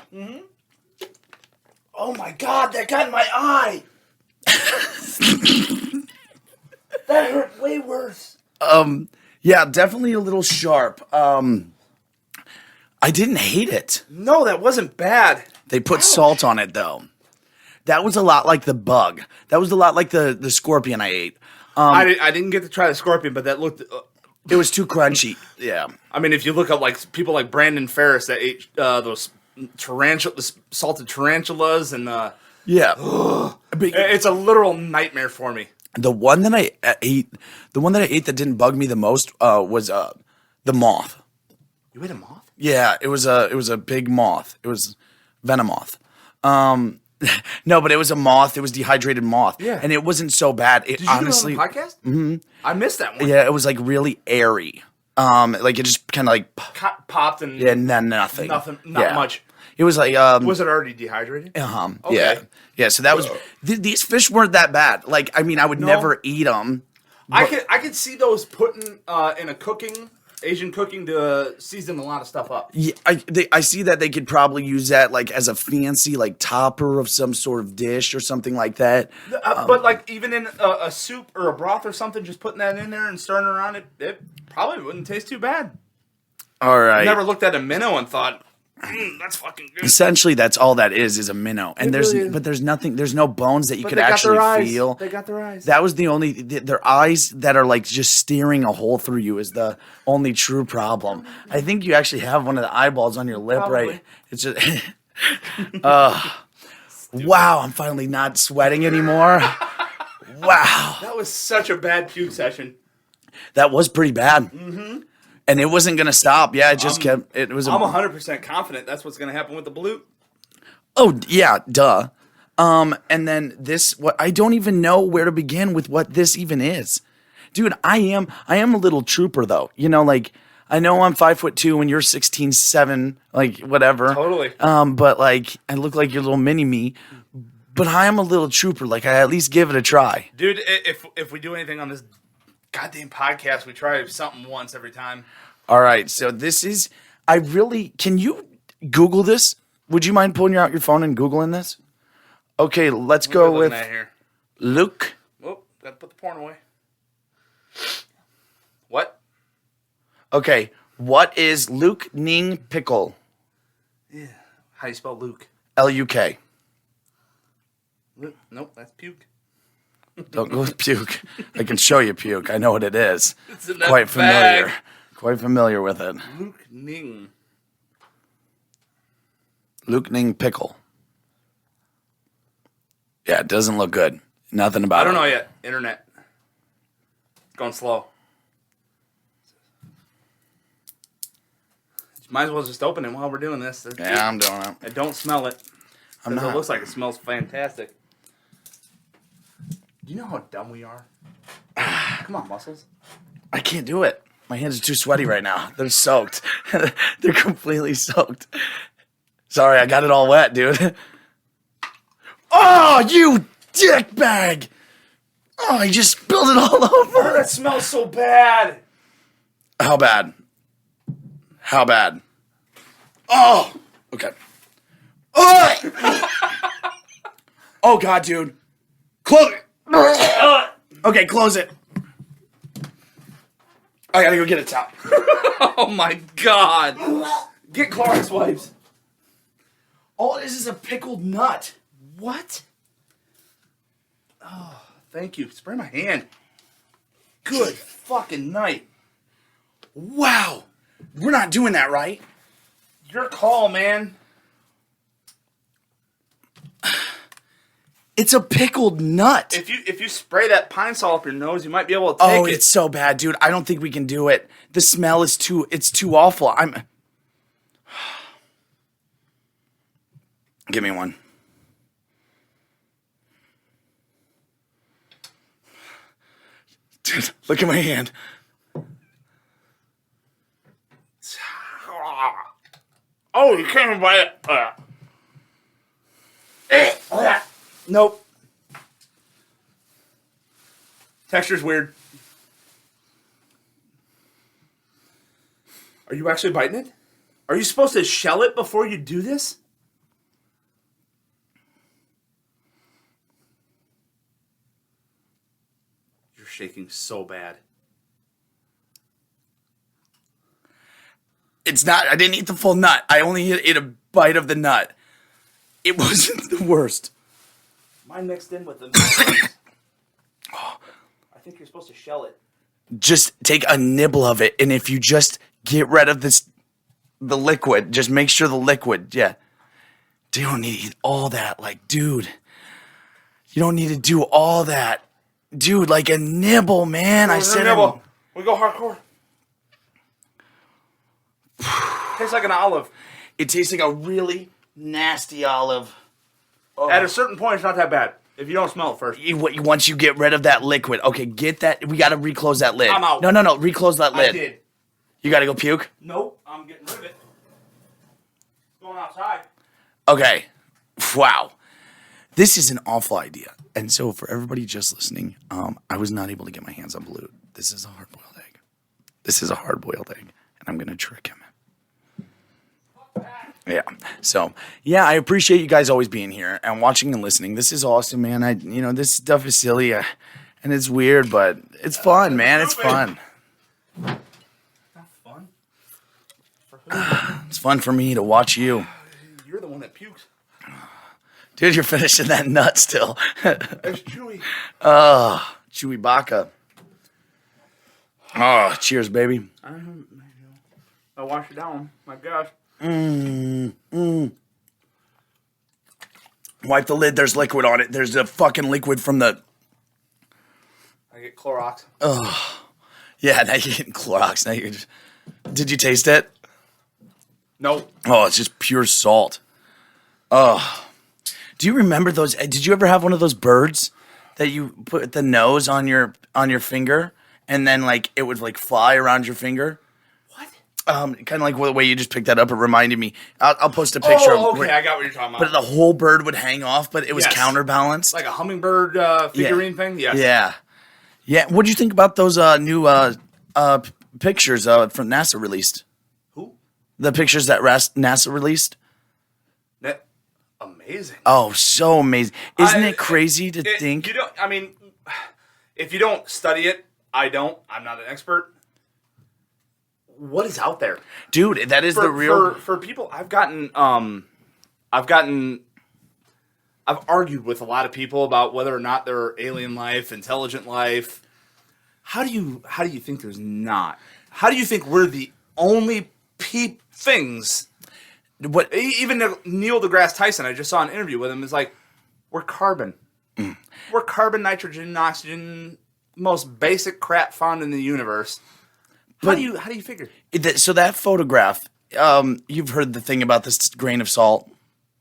Speaker 2: Oh my god, that got in my eye. That hurt way worse.
Speaker 1: Yeah, definitely a little sharp. I didn't hate it.
Speaker 2: No, that wasn't bad.
Speaker 1: They put salt on it though. That was a lot like the bug. That was a lot like the scorpion I ate.
Speaker 2: I didn't get to try the scorpion, but that looked.
Speaker 1: It was too crunchy. Yeah.
Speaker 2: I mean, if you look up like people like Brandon Ferris that ate those the salted tarantulas, and
Speaker 1: Yeah.
Speaker 2: it's a literal nightmare for me.
Speaker 1: The one that I ate, that didn't bug me the most was the moth.
Speaker 2: You ate a moth?
Speaker 1: Yeah, it was a big moth. It was venomoth. No, but it was a moth. It was dehydrated moth.
Speaker 2: Yeah.
Speaker 1: And it wasn't so bad. It
Speaker 2: Did you
Speaker 1: honestly
Speaker 2: do it on the podcast? Mm-hmm. I missed that one.
Speaker 1: Yeah, it was like really airy. Like it just kind of like
Speaker 2: Popped and
Speaker 1: nothing.
Speaker 2: Nothing. Not much.
Speaker 1: It was like
Speaker 2: Was it already dehydrated?
Speaker 1: Okay. Yeah. So that was these fish weren't that bad. Like I mean, I would never eat them.
Speaker 2: I could see those putting in a Asian cooking to season a lot of stuff up.
Speaker 1: Yeah, I see that they could probably use that like as a fancy like topper of some sort of dish or something like that.
Speaker 2: But like even in a soup or a broth or something, just putting that in there and stirring around it probably wouldn't taste too bad.
Speaker 1: All right.
Speaker 2: I never looked at a minnow and thought, that's fucking good.
Speaker 1: Essentially, that's all that is a minnow, and
Speaker 2: really
Speaker 1: there's nothing, there's no bones that you could
Speaker 2: they got
Speaker 1: actually
Speaker 2: their eyes.
Speaker 1: feel.
Speaker 2: They got their eyes.
Speaker 1: That was the only their eyes that are like just staring a hole through you is the only true problem. I think you actually have one of the eyeballs on your lip,
Speaker 2: Probably.
Speaker 1: right? It's just, wow! I'm finally not sweating anymore. Wow,
Speaker 2: That was such a bad puke session.
Speaker 1: that was pretty bad. Mm-hmm. And it wasn't gonna stop. Yeah, it just kept. It was.
Speaker 2: I'm 100% confident that's what's going to happen with the balut.
Speaker 1: Oh yeah, duh. And then this, what I don't even know where to begin with what this even is, dude. I am a little trooper though. You know, like I know I'm 5'2" and you're 16'7", like whatever.
Speaker 2: Totally.
Speaker 1: But like I look like your little mini me, but I am a little trooper. Like I at least give it a try.
Speaker 2: Dude, if we do anything on this goddamn podcast, we try something once every time.
Speaker 1: All right, so this is. Can you Google this? Would you mind pulling out your phone and Googling this? Okay, let's go
Speaker 2: What are we
Speaker 1: with
Speaker 2: looking at here?
Speaker 1: Luke.
Speaker 2: Oh, gotta put the porn away. What?
Speaker 1: Okay, what is Luke Ning Pickle?
Speaker 2: Yeah. How do you spell Luke?
Speaker 1: Luke.
Speaker 2: Nope, that's puke.
Speaker 1: Don't go with puke. I can show you puke. I know what it is.
Speaker 2: It's in that
Speaker 1: Quite familiar.
Speaker 2: bag.
Speaker 1: Quite familiar with it.
Speaker 2: Luke Ning.
Speaker 1: Luke Ning Pickle. Yeah, it doesn't look good. Nothing about it.
Speaker 2: I don't know yet. Internet. Going slow. Might as well just open it while we're doing this.
Speaker 1: Yeah, I'm doing it.
Speaker 2: I don't smell it.
Speaker 1: I'm
Speaker 2: It
Speaker 1: not.
Speaker 2: looks like it smells fantastic. Do you know how dumb we are? Come on, muscles.
Speaker 1: I can't do it. My hands are too sweaty right now. They're soaked. They're completely soaked. Sorry, I got it all wet, dude. Oh, you dickbag! Oh, I just spilled it all
Speaker 2: Oh,
Speaker 1: over.
Speaker 2: that smells so bad.
Speaker 1: How bad? How bad? Oh, okay. Oh, oh God, dude. Close it. Okay, close it. I gotta go get a towel.
Speaker 2: Oh my god. Get Clorox wipes.
Speaker 1: All it is a pickled nut.
Speaker 2: What? Oh, thank you. Spray my hand. Good fucking night.
Speaker 1: Wow. We're not doing that, right?
Speaker 2: Your call, man.
Speaker 1: It's a pickled nut.
Speaker 2: If you spray that pine sol up your nose, you might be able to take
Speaker 1: Oh,
Speaker 2: it.
Speaker 1: it's so bad, dude. I don't think we can do it. The smell is too awful. Give me one. Dude, look at my hand.
Speaker 2: Oh, you can't even bite it. Nope. Texture's weird. Are you actually biting it? Are you supposed to shell it before you do this? You're shaking so bad.
Speaker 1: It's not. I didn't eat the full nut. I only ate a bite of the nut. It wasn't the worst.
Speaker 2: Mine mixed in with the. I think you're supposed to shell it.
Speaker 1: Just take a nibble of it, and if you just get rid of the liquid, just make sure the liquid, yeah. You don't need to eat all that, like, dude. You don't need to do all that, dude. Like a nibble, man. I said
Speaker 2: nibble. We go hardcore. Tastes like an olive.
Speaker 1: It tastes like a really nasty olive.
Speaker 2: Oh. At a certain point, it's not that bad. If you don't smell it first.
Speaker 1: Once you get rid of that liquid. Okay, get that. We got to reclose that lid.
Speaker 2: I'm out.
Speaker 1: No. Reclose that lid.
Speaker 2: I did.
Speaker 1: You got to go puke?
Speaker 2: Nope. I'm getting rid of it. Going outside.
Speaker 1: Okay. Wow. This is an awful idea. And so for everybody just listening, I was not able to get my hands on Blue. This is a hard-boiled egg. And I'm going to trick him. Yeah. So, yeah, I appreciate you guys always being here and watching and listening. This is awesome, man. This stuff is silly and it's weird, but it's fun, man. It's fun.
Speaker 2: Not fun? For who?
Speaker 1: It's fun for me to watch you.
Speaker 2: You're the one that pukes.
Speaker 1: Dude, you're finishing that nut still.
Speaker 2: It's chewy.
Speaker 1: Chewy baka. Oh, cheers, baby.
Speaker 2: I wash it down. My gosh.
Speaker 1: Wipe the lid. There's liquid on it. There's a fucking liquid from the...
Speaker 2: I get Clorox.
Speaker 1: Yeah, now you're getting Clorox. Now you're just... Did you taste it?
Speaker 2: Nope.
Speaker 1: Oh, it's just pure salt. Oh. Do you remember those? Did you ever have one of those birds that you put the nose on your finger and then like it would like fly around your finger?
Speaker 2: What?
Speaker 1: Kind of like the way you just picked that up. It reminded me. I'll post a picture.
Speaker 2: Oh, okay. I got what you're talking about.
Speaker 1: But the whole bird would hang off, but it was counterbalanced.
Speaker 2: Like a hummingbird figurine thing? Yes.
Speaker 1: Yeah. Yeah. What do you think about those new pictures from NASA released?
Speaker 2: Who?
Speaker 1: The pictures that NASA released?
Speaker 2: Amazing.
Speaker 1: Oh, so amazing. Isn't it crazy to think?
Speaker 2: You don't, I mean, if you don't study it, I'm not an expert. What is out there?
Speaker 1: Dude, that is the real...
Speaker 2: For people, I've argued with a lot of people about whether or not there are alien life, intelligent life. How do you think there's not? How do you think we're the only things...
Speaker 1: What?
Speaker 2: Even Neil deGrasse Tyson, I just saw an interview with him, is like, we're carbon. We're carbon, nitrogen, oxygen, most basic crap found in the universe. How do you figure?
Speaker 1: So that photograph, you've heard the thing about this grain of salt?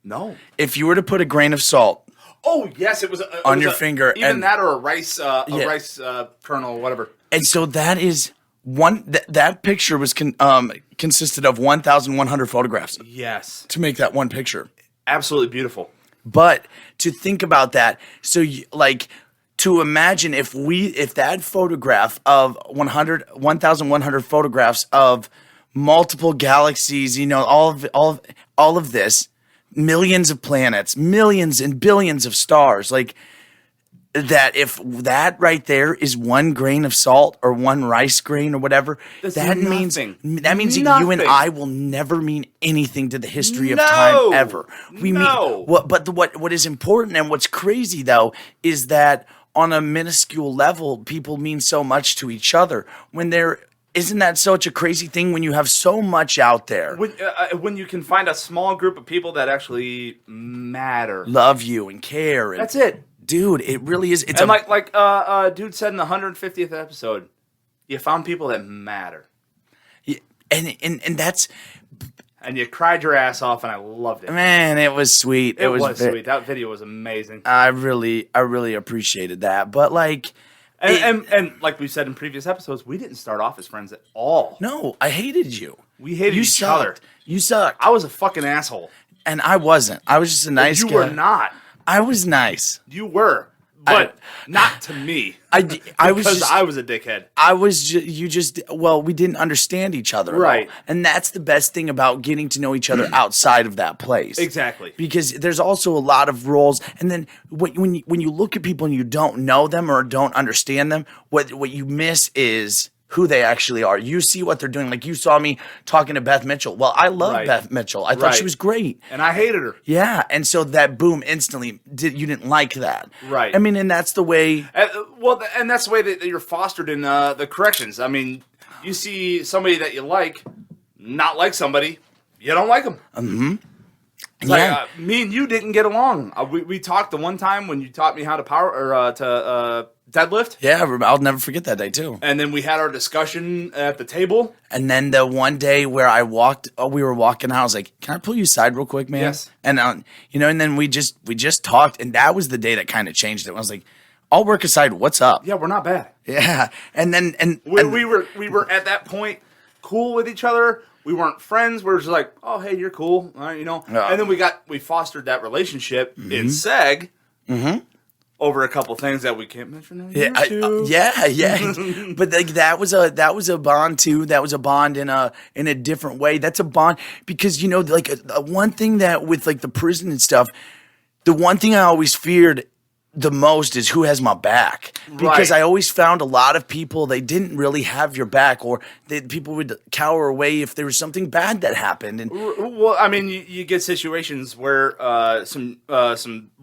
Speaker 2: No.
Speaker 1: If you were to put a grain of salt...
Speaker 2: Oh, yes, it was
Speaker 1: on your finger.
Speaker 2: Even that or a rice kernel or whatever.
Speaker 1: And so that is... that picture was consisted of 1,100 photographs.
Speaker 2: Yes.
Speaker 1: To make that one picture.
Speaker 2: Absolutely beautiful.
Speaker 1: But to think about that, so to imagine if that photograph of 1,100 photographs of multiple galaxies, all of this, millions of planets, millions and billions of stars, like that, if that right there is one grain of salt or one rice grain or whatever, that means that you and I will never mean anything to the history of time ever. What is important and what's crazy though is that on a minuscule level, people mean so much to each other. Isn't that such a crazy thing when you have so much out there?
Speaker 2: When you can find a small group of people that actually matter,
Speaker 1: love you and care.
Speaker 2: That's it.
Speaker 1: Dude, it really is. It's
Speaker 2: and like dude said in the 150th episode, you found people that matter.
Speaker 1: Yeah, and that's...
Speaker 2: And you cried your ass off, and I loved it.
Speaker 1: Man, it was sweet.
Speaker 2: It was sweet. That video was amazing.
Speaker 1: I really appreciated that. But like...
Speaker 2: And like we said in previous episodes, we didn't start off as friends at all.
Speaker 1: No, I hated you.
Speaker 2: We hated each other.
Speaker 1: You sucked.
Speaker 2: I was a fucking asshole.
Speaker 1: And I wasn't. I was just a nice guy.
Speaker 2: You were not.
Speaker 1: I was nice.
Speaker 2: You were, but not to me.
Speaker 1: I was
Speaker 2: a dickhead.
Speaker 1: We didn't understand each other,
Speaker 2: right?
Speaker 1: And that's the best thing about getting to know each other outside of that place.
Speaker 2: Exactly.
Speaker 1: Because there's also a lot of roles, and then when you look at people and you don't know them or don't understand them, what you miss is who they actually are. You see what they're doing. Like you saw me talking to Beth Mitchell. Well, I love
Speaker 2: Right.
Speaker 1: Beth Mitchell. I thought she
Speaker 2: Right.
Speaker 1: was great.
Speaker 2: And I hated her.
Speaker 1: Yeah, and so that boom instantly you didn't like that.
Speaker 2: Right.
Speaker 1: I mean, and that's the way.
Speaker 2: And that's the way that you're fostered in the corrections. I mean, you see somebody that you not like somebody, you don't like them.
Speaker 1: Mm-hmm.
Speaker 2: It's like, me and you didn't get along. We talked the one time when you taught me how to deadlift.
Speaker 1: Yeah, I'll never forget that day too.
Speaker 2: And then we had our discussion at the table.
Speaker 1: And then the one day where we were walking out, I was like, "Can I pull you aside real quick, man?"
Speaker 2: Yes.
Speaker 1: And and then we just talked, and that was the day that kind of changed it. I was like, "All work aside, what's up?"
Speaker 2: Yeah, we're not bad.
Speaker 1: Yeah. And then
Speaker 2: We were at that point cool with each other. We weren't friends. We were just like, oh, hey, you're cool,
Speaker 1: Yeah.
Speaker 2: And then we fostered that relationship in SEG over a couple things that we can't mention on YouTube.
Speaker 1: Yeah. But like that was a bond too. That was a bond in a different way. That's a bond because like one thing that with like the prison and stuff, the one thing I always feared the most is who has my back, because
Speaker 2: Right.
Speaker 1: I always found a lot of people, they didn't really have your back, or people would cower away if there was something bad that happened. And
Speaker 2: Well, I mean, you get situations where some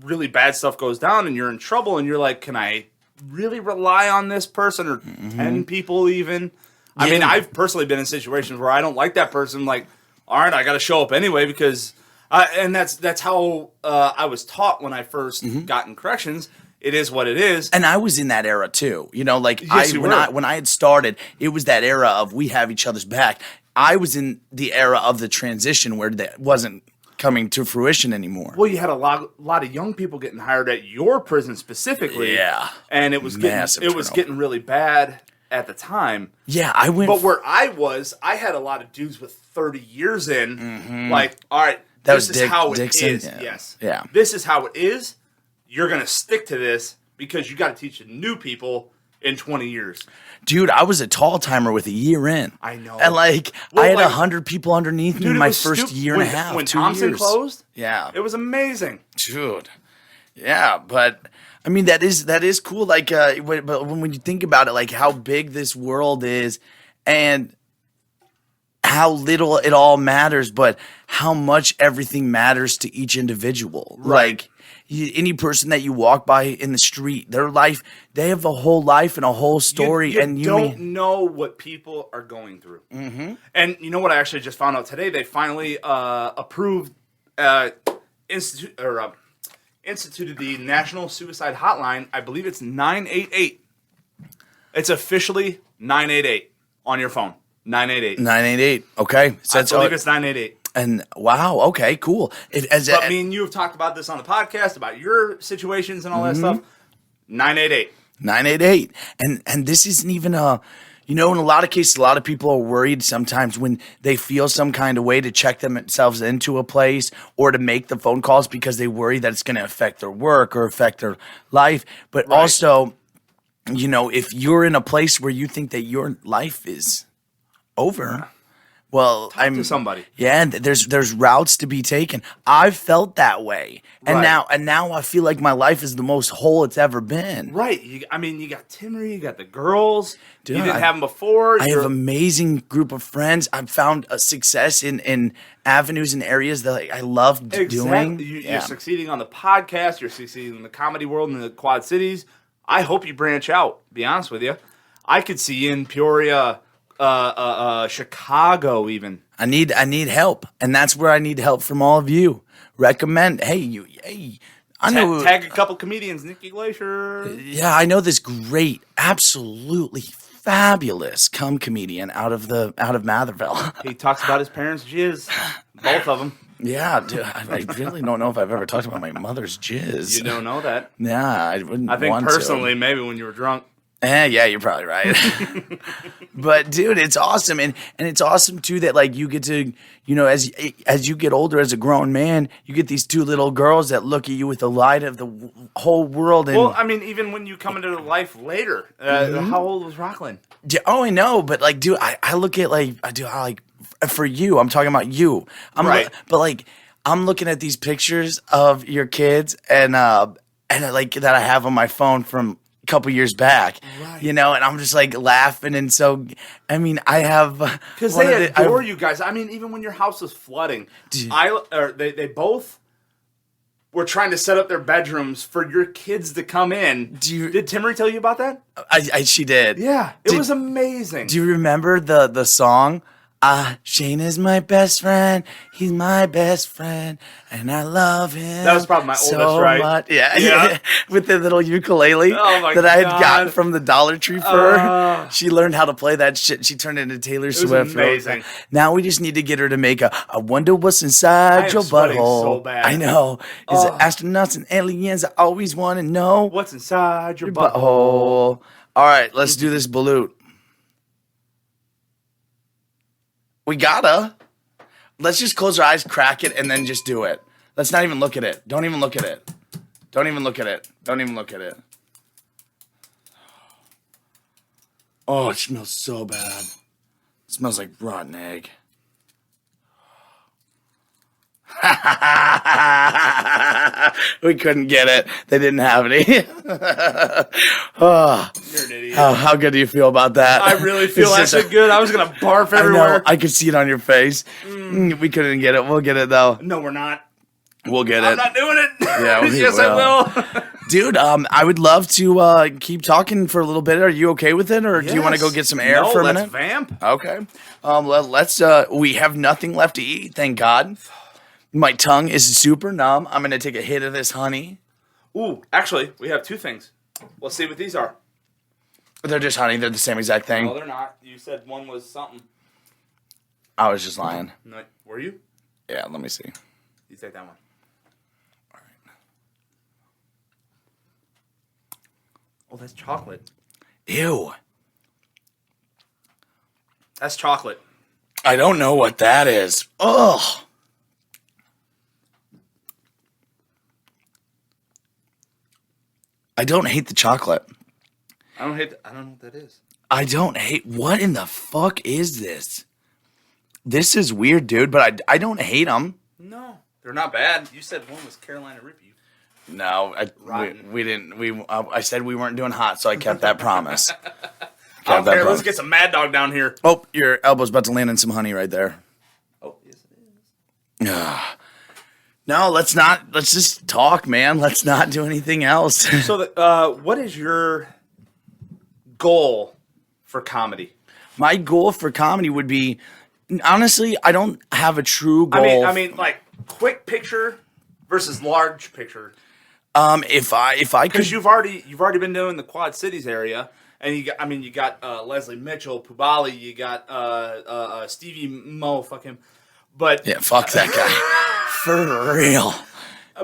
Speaker 2: really bad stuff goes down, and you're in trouble, and you're like, can I really rely on this person or 10 people even? I mean,
Speaker 1: Yeah.
Speaker 2: I've personally been in situations where I don't like that person. Like, all right, I got to show up anyway because. And that's how I was taught when I first got in corrections. It is what it is.
Speaker 1: And I was in that era too. Like
Speaker 2: Yes, you were.
Speaker 1: when I had started, it was that era of we have each other's back. I was in the era of the transition where that wasn't coming to fruition anymore.
Speaker 2: Well, you had a lot of young people getting hired at your prison specifically.
Speaker 1: Yeah.
Speaker 2: And it was
Speaker 1: Massive
Speaker 2: getting really bad at the time.
Speaker 1: Yeah, I went.
Speaker 2: But where I was, I had a lot of dudes with 30 years in. Like, all right,
Speaker 1: That
Speaker 2: this
Speaker 1: was
Speaker 2: is how it
Speaker 1: Dixon?
Speaker 2: is.
Speaker 1: Yeah.
Speaker 2: Yes.
Speaker 1: Yeah.
Speaker 2: This is how it is. You're going to stick to this because you got to teach the new people in 20 years.
Speaker 1: Dude, I was a tall timer with a year in.
Speaker 2: I know.
Speaker 1: And I had 100 people underneath me
Speaker 2: Dude, it
Speaker 1: my
Speaker 2: was
Speaker 1: first year and a half.
Speaker 2: When
Speaker 1: 2
Speaker 2: Thompson
Speaker 1: years.
Speaker 2: closed,
Speaker 1: Yeah.
Speaker 2: it was amazing.
Speaker 1: Dude. Yeah, but I mean that is cool. Like, but when you think about it, like how big this world is, and how little it all matters, but how much everything matters to each individual.
Speaker 2: Right.
Speaker 1: Like any person that you walk by in the street, their life, they have a whole life and a whole story,
Speaker 2: You
Speaker 1: and
Speaker 2: don't know what people are going through. Mm-hmm. And you know what I actually just found out today? They finally approved instituted the National Suicide Hotline. I believe it's 988. It's officially 988 on your phone. 988.
Speaker 1: 988. Okay, so
Speaker 2: I believe it's 988.
Speaker 1: And wow, okay, cool.
Speaker 2: But me and you have talked about this on the podcast about your situations and all that stuff. 988.
Speaker 1: 988. And this isn't even in a lot of cases, a lot of people are worried sometimes when they feel some kind of way to check themselves into a place or to make the phone calls because they worry that it's going to affect their work or affect their life. But also, if you're in a place where you think that your life is over, well,
Speaker 2: Talk to somebody.
Speaker 1: Yeah, there's routes to be taken. I've felt that way, and
Speaker 2: Right.
Speaker 1: now I feel like my life is the most whole it's ever been.
Speaker 2: Right. You got Timmery, you got the girls.
Speaker 1: Dude,
Speaker 2: you didn't have them before.
Speaker 1: I have an amazing group of friends. I've found a success in avenues and areas that I love doing.
Speaker 2: You're succeeding on the podcast. You're succeeding in the comedy world in the Quad Cities. I hope you branch out. Be honest with you, I could see you in Peoria, Chicago, even.
Speaker 1: I need help, and that's where I need help from all of you. Recommend, I know.
Speaker 2: Tag a couple comedians, Nikki Glacier.
Speaker 1: Yeah, I know this great, absolutely fabulous comedian out of Matherville.
Speaker 2: He talks about his parents' jizz, both of them.
Speaker 1: Yeah, dude, I really don't know if I've ever talked about my mother's jizz.
Speaker 2: You don't know that.
Speaker 1: Yeah, I wouldn't.
Speaker 2: I think
Speaker 1: want
Speaker 2: personally, maybe when you were drunk.
Speaker 1: Yeah, you're probably right. But dude, it's awesome, and it's awesome too that like you get to, as you get older as a grown man, you get these two little girls that look at you with the light of the whole world. And
Speaker 2: Well, I mean, even when you come into life later, how old was Rockland?
Speaker 1: yeah, oh, I know, but like, dude, I look at for you, I'm talking about you.
Speaker 2: Right.
Speaker 1: But like, I'm looking at these pictures of your kids and like that I have on my phone from couple years back,
Speaker 2: Right.
Speaker 1: you know, and I'm just like laughing. And so, I mean, I have
Speaker 2: Because they adore you guys. I mean, even when your house was flooding, they both were trying to set up their bedrooms for your kids to come in. Did Timmery tell you about that?
Speaker 1: She did.
Speaker 2: Yeah, it was amazing.
Speaker 1: Do you remember the song? Shayne is my best friend. He's my best friend, and I love him.
Speaker 2: That was probably my
Speaker 1: so
Speaker 2: oldest, right?
Speaker 1: Much. Yeah. With the little ukulele that I had gotten from the Dollar Tree for her. She learned how to play that shit. She turned into Taylor Swift.
Speaker 2: Amazing.
Speaker 1: Now we just need to get her to make I wonder what's inside your butthole.
Speaker 2: So bad.
Speaker 1: I know. Is it astronauts and aliens? I always want to know
Speaker 2: what's inside your
Speaker 1: butthole. All right, let's do this balut. We gotta. Let's just close our eyes, crack it, and then just do it. Let's not even look at it. Don't even look at it. Don't even look at it. Don't even look at it. Oh, it smells so bad. It smells like rotten egg. We couldn't get it. They didn't have any. Oh,
Speaker 2: you're an idiot.
Speaker 1: How good do you feel about that?
Speaker 2: I really feel actually good. I was going to barf everywhere.
Speaker 1: I know. I could see it on your face. We couldn't get it. We'll get it, though.
Speaker 2: No, we're not.
Speaker 1: We'll get it.
Speaker 2: I'm not doing it.
Speaker 1: Yeah,
Speaker 2: yes, I will.
Speaker 1: Dude, I would love to keep talking for a little bit. Are you okay with it, or do you want to go get some air for a minute?
Speaker 2: Let's vamp.
Speaker 1: Okay. Let's. We have nothing left to eat, thank God. My tongue is super numb. I'm gonna take a hit of this honey.
Speaker 2: Ooh, actually, we have two things. Let's see what these are.
Speaker 1: They're just honey. They're the same exact thing.
Speaker 2: No, they're not. You said one was something.
Speaker 1: I was just lying.
Speaker 2: No, were you?
Speaker 1: Yeah. Let me see.
Speaker 2: You take that one.
Speaker 1: All right.
Speaker 2: Oh, that's chocolate.
Speaker 1: Ew.
Speaker 2: That's chocolate.
Speaker 1: I don't know what that is. Ugh. I don't hate the chocolate.
Speaker 2: I don't know what that is.
Speaker 1: I don't hate. What in the fuck is this? This is weird, dude. But I don't hate them.
Speaker 2: No, they're not bad. You said one was Carolina Reaper.
Speaker 1: No, we didn't. I said we weren't doing hot, so I kept that promise.
Speaker 2: Okay, let's get some Mad Dog down here.
Speaker 1: Oh, your elbow's about to land in some honey right there.
Speaker 2: Oh, yes it is.
Speaker 1: No, let's not. Let's just talk, man. Let's not do anything else.
Speaker 2: So, what is your goal for comedy?
Speaker 1: My goal for comedy would be, honestly, I don't have a true goal.
Speaker 2: I mean, like quick picture versus large picture.
Speaker 1: If I could,
Speaker 2: because you've already been doing the Quad Cities area, and you got Leslie Mitchell, Pubali, you got Stevie Mo, fuck him, but
Speaker 1: yeah, fuck that guy. For real.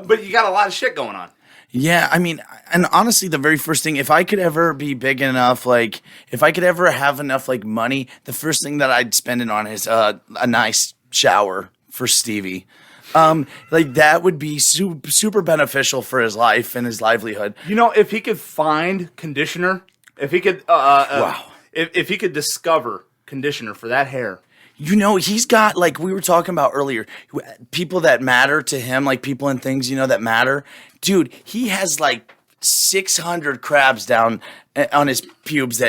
Speaker 2: But you got a lot of shit going on.
Speaker 1: Yeah, I mean, and honestly, the very first thing, if I could ever be big enough, like, if I could ever have enough, like, money, the first thing that I'd spend it on is a nice shower for Stevie. Like, that would be super beneficial for his life and his livelihood.
Speaker 2: You know, if he could find conditioner, if he could,
Speaker 1: wow.
Speaker 2: If he could discover conditioner for that hair.
Speaker 1: You know, he's got, like we were talking about earlier, people that matter to him, like people and things, you know, that matter. Dude, he has like 600 crabs down on his pubes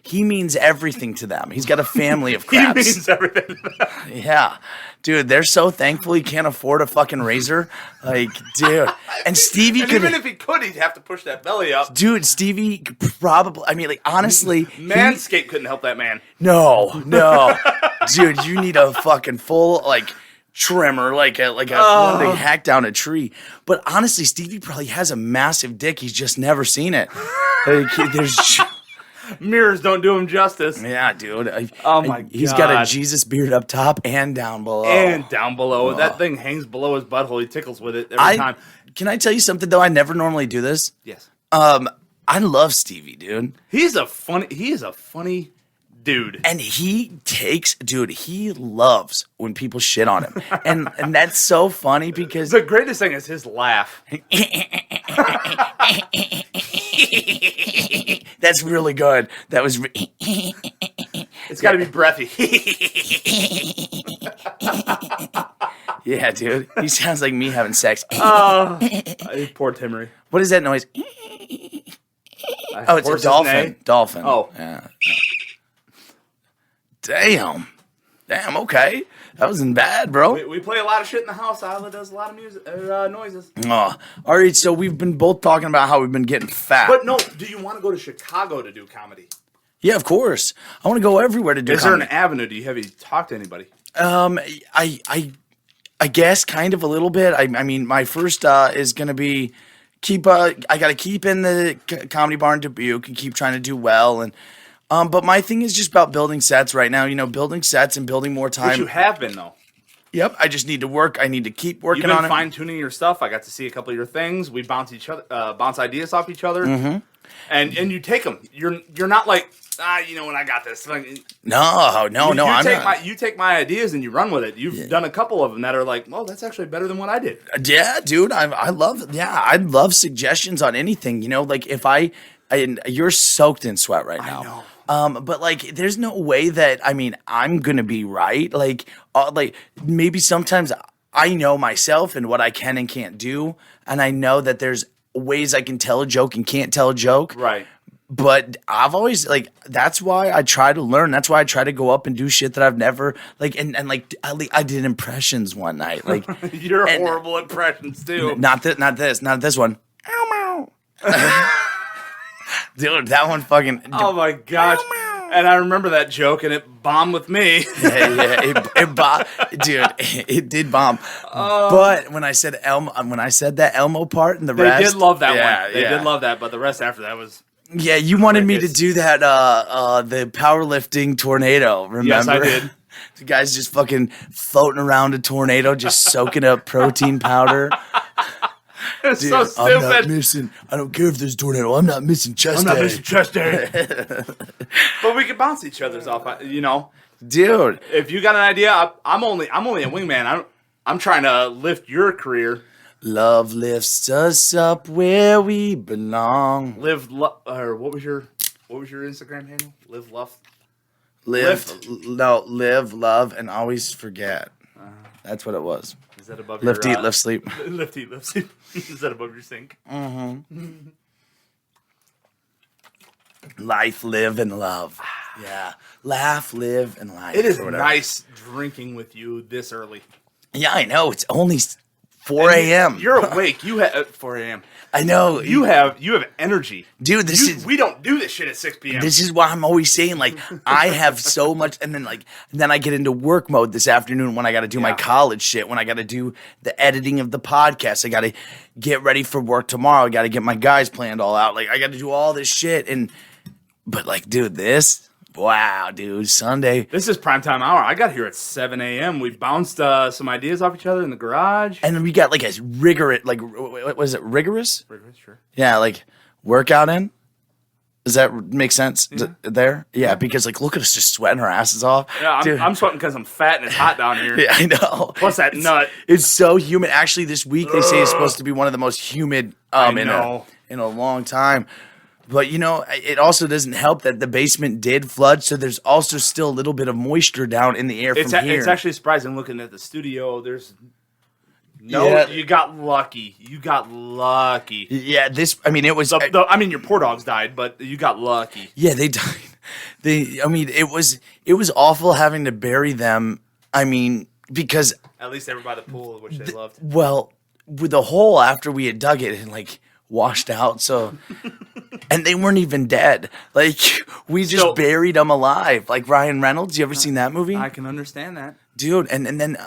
Speaker 1: he means everything to them. He's got a family of crabs.
Speaker 2: He means everything to them.
Speaker 1: Yeah. Dude, they're so thankful he can't afford a fucking razor. Like, dude. And Stevie
Speaker 2: and
Speaker 1: could...
Speaker 2: even if he could, he'd have to push that belly up.
Speaker 1: Dude, Stevie could probably... I mean, like, honestly...
Speaker 2: Manscaped couldn't help that man.
Speaker 1: No. Dude, you need a fucking full, like... trimmer, like a one they hack down a tree. But honestly, Stevie probably has a massive dick. He's just never seen it. There's
Speaker 2: mirrors don't do him justice.
Speaker 1: Yeah, dude.
Speaker 2: God.
Speaker 1: He's got a Jesus beard up top and down below.
Speaker 2: That thing hangs below his butthole. He tickles with it every time.
Speaker 1: Can I tell you something though? I never normally do this.
Speaker 2: Yes.
Speaker 1: I love Stevie, dude.
Speaker 2: He is a funny dude.
Speaker 1: And he loves when people shit on him. and that's so funny because
Speaker 2: the greatest thing is his laugh.
Speaker 1: That's really good. That was
Speaker 2: it's got to be breathy.
Speaker 1: Yeah, dude. He sounds like me having sex.
Speaker 2: Oh, poor Timmery.
Speaker 1: What is that noise? Oh, it's a
Speaker 2: Horses
Speaker 1: dolphin.
Speaker 2: neigh?
Speaker 1: Dolphin.
Speaker 2: Oh.
Speaker 1: Yeah. Damn. Damn, okay. That wasn't bad, bro.
Speaker 2: We play a lot of shit in the house. Isla does a lot of music, noises.
Speaker 1: Oh. All right, so we've been both talking about how we've been getting fat.
Speaker 2: But no, do you want to go to Chicago to do comedy?
Speaker 1: Yeah, of course. I want to go everywhere to do
Speaker 2: Is
Speaker 1: comedy.
Speaker 2: there an avenue? Have you talked to anybody?
Speaker 1: I guess kind of a little bit. I mean, my first is going to be I got to keep in the comedy bar in Dubuque and keep trying to do well. And but my thing is just about building sets right now. You know, building sets and building more time.
Speaker 2: Which you have been, though.
Speaker 1: Yep, I just need to work. I need to keep working
Speaker 2: You've been
Speaker 1: on it.
Speaker 2: fine tuning your stuff. I got to see a couple of your things. We bounce ideas off each other, and you take them. You're not like when I got this. Like,
Speaker 1: No, I'm not.
Speaker 2: You take my ideas and you run with it. You've done a couple of them that are like, well, that's actually better than what I did.
Speaker 1: Yeah, dude, I love suggestions on anything. You know, like if you're soaked in sweat right now.
Speaker 2: I know.
Speaker 1: But like, there's no way that I'm gonna be right. Like maybe sometimes I know myself and what I can and can't do, and I know that there's ways I can tell a joke and can't tell a joke.
Speaker 2: Right.
Speaker 1: But I've always that's why I try to learn. That's why I try to go up and do shit that I've never I did impressions one night. Like
Speaker 2: You're horrible impressions too.
Speaker 1: not this one. Ow, meow. Dude, that one fucking.
Speaker 2: Oh my gosh. And I remember that joke, and it bombed with me.
Speaker 1: It bombed, dude. It did bomb. But when I said that Elmo part and the
Speaker 2: They
Speaker 1: rest,
Speaker 2: did love that one. They
Speaker 1: yeah.
Speaker 2: did love that, but the rest after that was.
Speaker 1: Yeah, you wanted me to
Speaker 2: crickets.
Speaker 1: do that. The powerlifting tornado. Remember?
Speaker 2: Yes, I did.
Speaker 1: The guy's just fucking floating around a tornado, just soaking up protein powder.
Speaker 2: It's
Speaker 1: Dude,
Speaker 2: so
Speaker 1: I'm not
Speaker 2: stupid.
Speaker 1: missing. I don't care if there's a tornado. I'm not missing chest
Speaker 2: I'm not
Speaker 1: day.
Speaker 2: missing chest day. But we can bounce each other's off.
Speaker 1: Dude.
Speaker 2: If you got an idea, I'm only a wingman. I'm trying to lift your career.
Speaker 1: Love lifts us up where we belong.
Speaker 2: What was your Instagram handle? Live,
Speaker 1: love, and always forget. That's what it was.
Speaker 2: Is that above
Speaker 1: Lift,
Speaker 2: your
Speaker 1: eat, live, sleep.
Speaker 2: Lift, eat, live, sleep. Is that above your sink?
Speaker 1: Life, live, and love. Yeah. Laugh, live, and life.
Speaker 2: It is
Speaker 1: or whatever.
Speaker 2: nice drinking with you this early.
Speaker 1: Yeah, I know. It's only 4 a.m.
Speaker 2: You're awake. You have 4 a.m.
Speaker 1: I know.
Speaker 2: You have energy,
Speaker 1: Dude,
Speaker 2: we don't do this shit at 6 p.m.
Speaker 1: This is why I'm always saying, like, I have so much, and then I get into work mode this afternoon when I got to do my college shit, when I got to do the editing of the podcast. I got to get ready for work tomorrow. I got to get my guys planned all out. Like, I got to do all this shit, but like, dude, wow, dude, Sunday.
Speaker 2: This is primetime hour. I got here at 7 a.m. We bounced some ideas off each other in the garage.
Speaker 1: And then we got like a rigorous, like, what was it, rigorous?
Speaker 2: Rigorous, sure.
Speaker 1: Yeah, like workout in. Does that make sense there? Yeah, because like, look at us just sweating our asses off.
Speaker 2: Yeah,
Speaker 1: Dude.
Speaker 2: I'm sweating because I'm fat and it's hot down here.
Speaker 1: Yeah, I know.
Speaker 2: Plus that nut.
Speaker 1: It's so humid. Actually, this week they say it's supposed to be one of the most humid in a long time. But, it also doesn't help that the basement did flood, so there's also still a little bit of moisture down in the air from here.
Speaker 2: It's actually surprising looking at the studio. You got lucky. You got lucky.
Speaker 1: Yeah, it was...
Speaker 2: your poor dogs died, but you got lucky.
Speaker 1: Yeah, they died. It was awful having to bury them, because...
Speaker 2: At least they were by the pool, which they loved.
Speaker 1: Well, with the hole after we had dug it and, like, washed out, so... And they weren't even dead. Like, we just buried them alive. Like Ryan Reynolds. You ever seen that movie?
Speaker 2: I can understand that.
Speaker 1: Dude, and then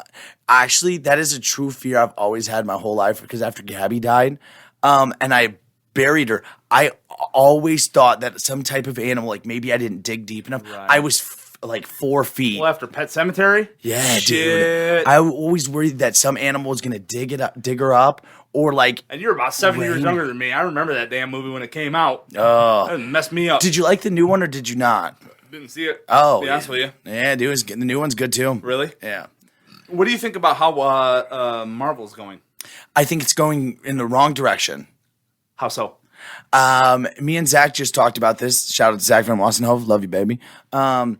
Speaker 1: actually, that is a true fear I've always had my whole life, because after Gabby died, and I buried her, I always thought that some type of animal, like maybe I didn't dig deep enough.
Speaker 2: Right.
Speaker 1: I was like 4 feet.
Speaker 2: Well, after Pet Cemetery?
Speaker 1: Yeah,
Speaker 2: Shit.
Speaker 1: dude. I always worried that some animal was going to dig her up, or like...
Speaker 2: And you're about 7 years younger than me. I remember that damn movie when it came out.
Speaker 1: Oh.
Speaker 2: That messed me up.
Speaker 1: Did you like the new one, or did you not?
Speaker 2: Didn't see it.
Speaker 1: Oh.
Speaker 2: To be honest with you.
Speaker 1: Yeah, dude. The new one's good, too.
Speaker 2: Really?
Speaker 1: Yeah.
Speaker 2: What do you think about how Marvel's going?
Speaker 1: I think it's going in the wrong direction.
Speaker 2: How so?
Speaker 1: Me and Zach just talked about this. Shout out to Zach from Wassenhof. Love you, baby. And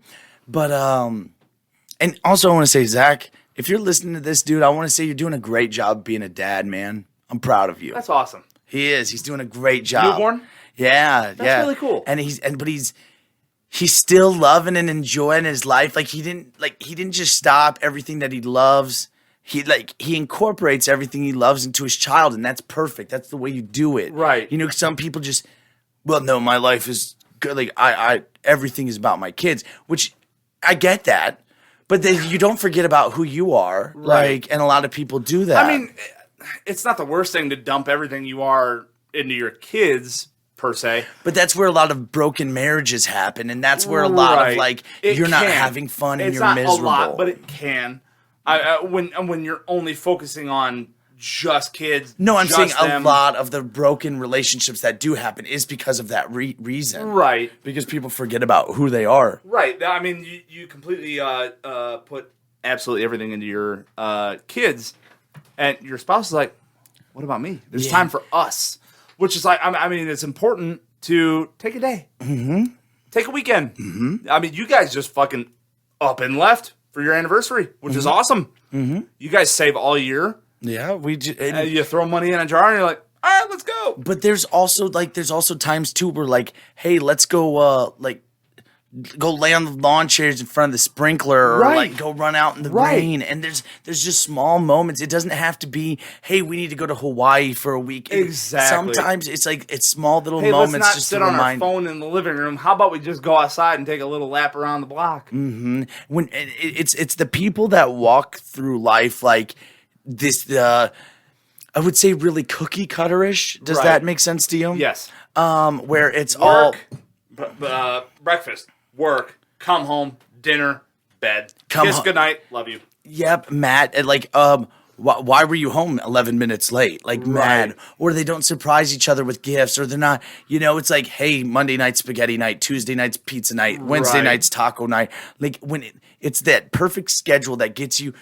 Speaker 1: also I want to say, Zach, if you're listening to this, dude, I want to say you're doing a great job being a dad, man. I'm proud of you.
Speaker 2: That's awesome.
Speaker 1: He is. He's doing a great job.
Speaker 2: Newborn?
Speaker 1: Yeah,
Speaker 2: That's really cool.
Speaker 1: And he's still loving and enjoying his life. Like he didn't just stop everything that he loves. He incorporates everything he loves into his child, and that's perfect. That's the way you do it.
Speaker 2: Right.
Speaker 1: You know, some people just, well, no, my life is good. Like I everything is about my kids, which I get that. But then you don't forget about who you are.
Speaker 2: Right.
Speaker 1: Like, and a lot of people do that.
Speaker 2: I mean, it's not the worst thing to dump everything you are into your kids, per se.
Speaker 1: But that's where a lot of broken marriages happen, and that's where a lot of like you're not having fun and
Speaker 2: it's
Speaker 1: you're miserable.
Speaker 2: It's not a lot, but it can. When you're only focusing on just kids.
Speaker 1: No, I'm saying
Speaker 2: them.
Speaker 1: a lot of the broken relationships that do happen is because of that reason.
Speaker 2: Right.
Speaker 1: Because people forget about who they are.
Speaker 2: Right. I mean, you completely put absolutely everything into your kids, and your spouse is like, what about me? There's time for us. Which is like, I mean, it's important to take a day. Mm-hmm. Take a weekend. Mm-hmm. I mean, you guys just fucking up and left for your anniversary, which is awesome. Mm-hmm. You guys save all year.
Speaker 1: Yeah,
Speaker 2: and you throw money in a jar and you're like, all right, let's go.
Speaker 1: But there's also times too where like, hey, let's go go lay on the lawn chairs in front of the sprinkler, or like go run out in the rain. And there's just small moments. It doesn't have to be, hey, we need to go to Hawaii for a week.
Speaker 2: Exactly.
Speaker 1: Sometimes it's like it's small little
Speaker 2: hey,
Speaker 1: moments.
Speaker 2: Let's not
Speaker 1: just
Speaker 2: sit
Speaker 1: to
Speaker 2: on
Speaker 1: remind.
Speaker 2: our phone in the living room. How about we just go outside and take a little lap around the block?
Speaker 1: Mm-hmm. When it's the people that walk through life like this. I would say really cookie cutterish. Does that make sense to you?
Speaker 2: Yes.
Speaker 1: Where it's
Speaker 2: work, breakfast, work, come home, dinner, bed, kiss goodnight, love you.
Speaker 1: Yep, Matt. And like, why were you home 11 minutes late? Like, mad. Or they don't surprise each other with gifts, or they're not, it's like, hey, Monday night spaghetti night, Tuesday night's pizza night, Wednesday night's taco night. Like, when it's that perfect schedule that gets you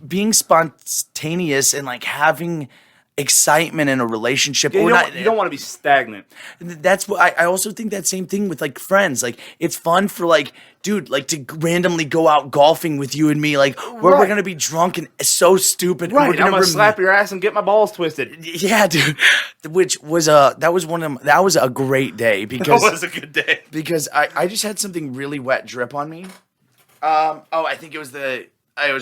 Speaker 1: being spontaneous and like having excitement in a relationship.
Speaker 2: Yeah, you don't want to be stagnant.
Speaker 1: That's what I also think that same thing with like friends. Like it's fun for like, dude, like to randomly go out golfing with you and me, like where we're gonna be drunk and so stupid.
Speaker 2: Right,
Speaker 1: and
Speaker 2: I'm gonna slap your ass and get my balls twisted.
Speaker 1: Yeah, dude. Which was that was a great day because
Speaker 2: that was a good day
Speaker 1: because I just had something really wet drip on me. I think it was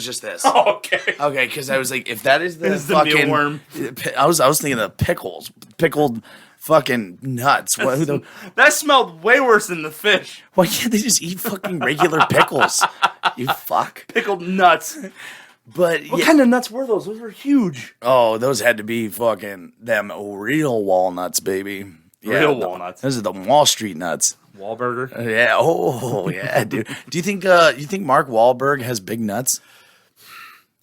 Speaker 1: just this.
Speaker 2: Oh, okay.
Speaker 1: Okay, because I was like, if that is the
Speaker 2: fucking mealworm.
Speaker 1: I was thinking of pickled fucking nuts.
Speaker 2: That smelled way worse than the fish.
Speaker 1: Why can't they just eat fucking regular pickles? You fuck.
Speaker 2: Pickled nuts.
Speaker 1: But
Speaker 2: what kind of nuts were those? Those were huge.
Speaker 1: Oh, those had to be fucking them real walnuts, baby. Yeah,
Speaker 2: real walnuts.
Speaker 1: Those are the Wall Street nuts.
Speaker 2: Wahlburger.
Speaker 1: Yeah. Oh, yeah, dude. Do you think Mark Wahlberg has big nuts?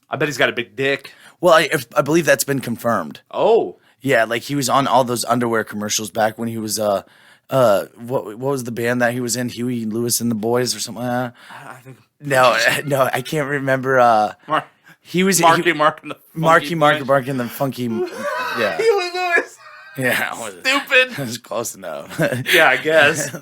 Speaker 2: I bet he's got a big dick.
Speaker 1: Well, I believe that's been confirmed.
Speaker 2: Oh.
Speaker 1: Yeah, like he was on all those underwear commercials back when he was what was the band that he was in? Huey Lewis and the Boys or something? I think no, I can't remember. He was
Speaker 2: Marky Mark and the
Speaker 1: Funky. Yeah.
Speaker 2: Huey Lewis.
Speaker 1: Yeah,
Speaker 2: stupid.
Speaker 1: That's close enough.
Speaker 2: Yeah, I guess.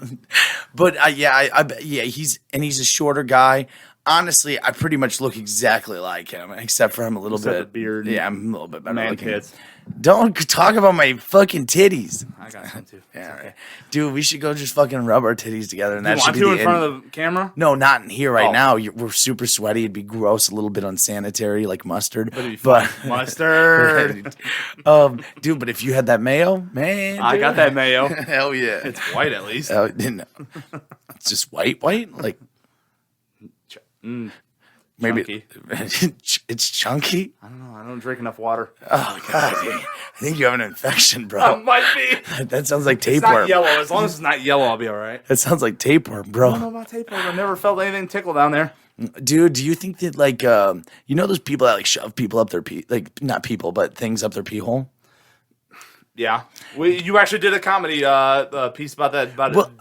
Speaker 1: But he's a shorter guy. Honestly, I pretty much look exactly like him, except for I'm a little bit
Speaker 2: the beard.
Speaker 1: Yeah, I'm a little bit better
Speaker 2: man
Speaker 1: looking.
Speaker 2: Tits.
Speaker 1: Don't talk about my fucking titties.
Speaker 2: I got some too.
Speaker 1: Yeah, right. Dude, we should go just fucking rub our titties together, and that should be
Speaker 2: in front of the camera.
Speaker 1: No, not in here right now. We're super sweaty. It'd be gross, a little bit unsanitary, like mustard.
Speaker 2: But mustard,
Speaker 1: dude. But if you had that mayo, man,
Speaker 2: I got that mayo.
Speaker 1: Hell yeah,
Speaker 2: it's white at least.
Speaker 1: No. It's just white, like. Maybe it's chunky.
Speaker 2: I don't know. I don't drink enough water.
Speaker 1: Oh god, I think you have an infection, bro.
Speaker 2: Might be.
Speaker 1: That sounds like tapeworm.
Speaker 2: It's not yellow. As long as it's not yellow, I'll be all right.
Speaker 1: That sounds like tapeworm, bro.
Speaker 2: I don't know about tapeworm. I've never felt anything tickle down there.
Speaker 1: Dude, do you think that like those people that like shove people up their not people but things up their pee hole?
Speaker 2: Yeah, you actually did a comedy piece about that.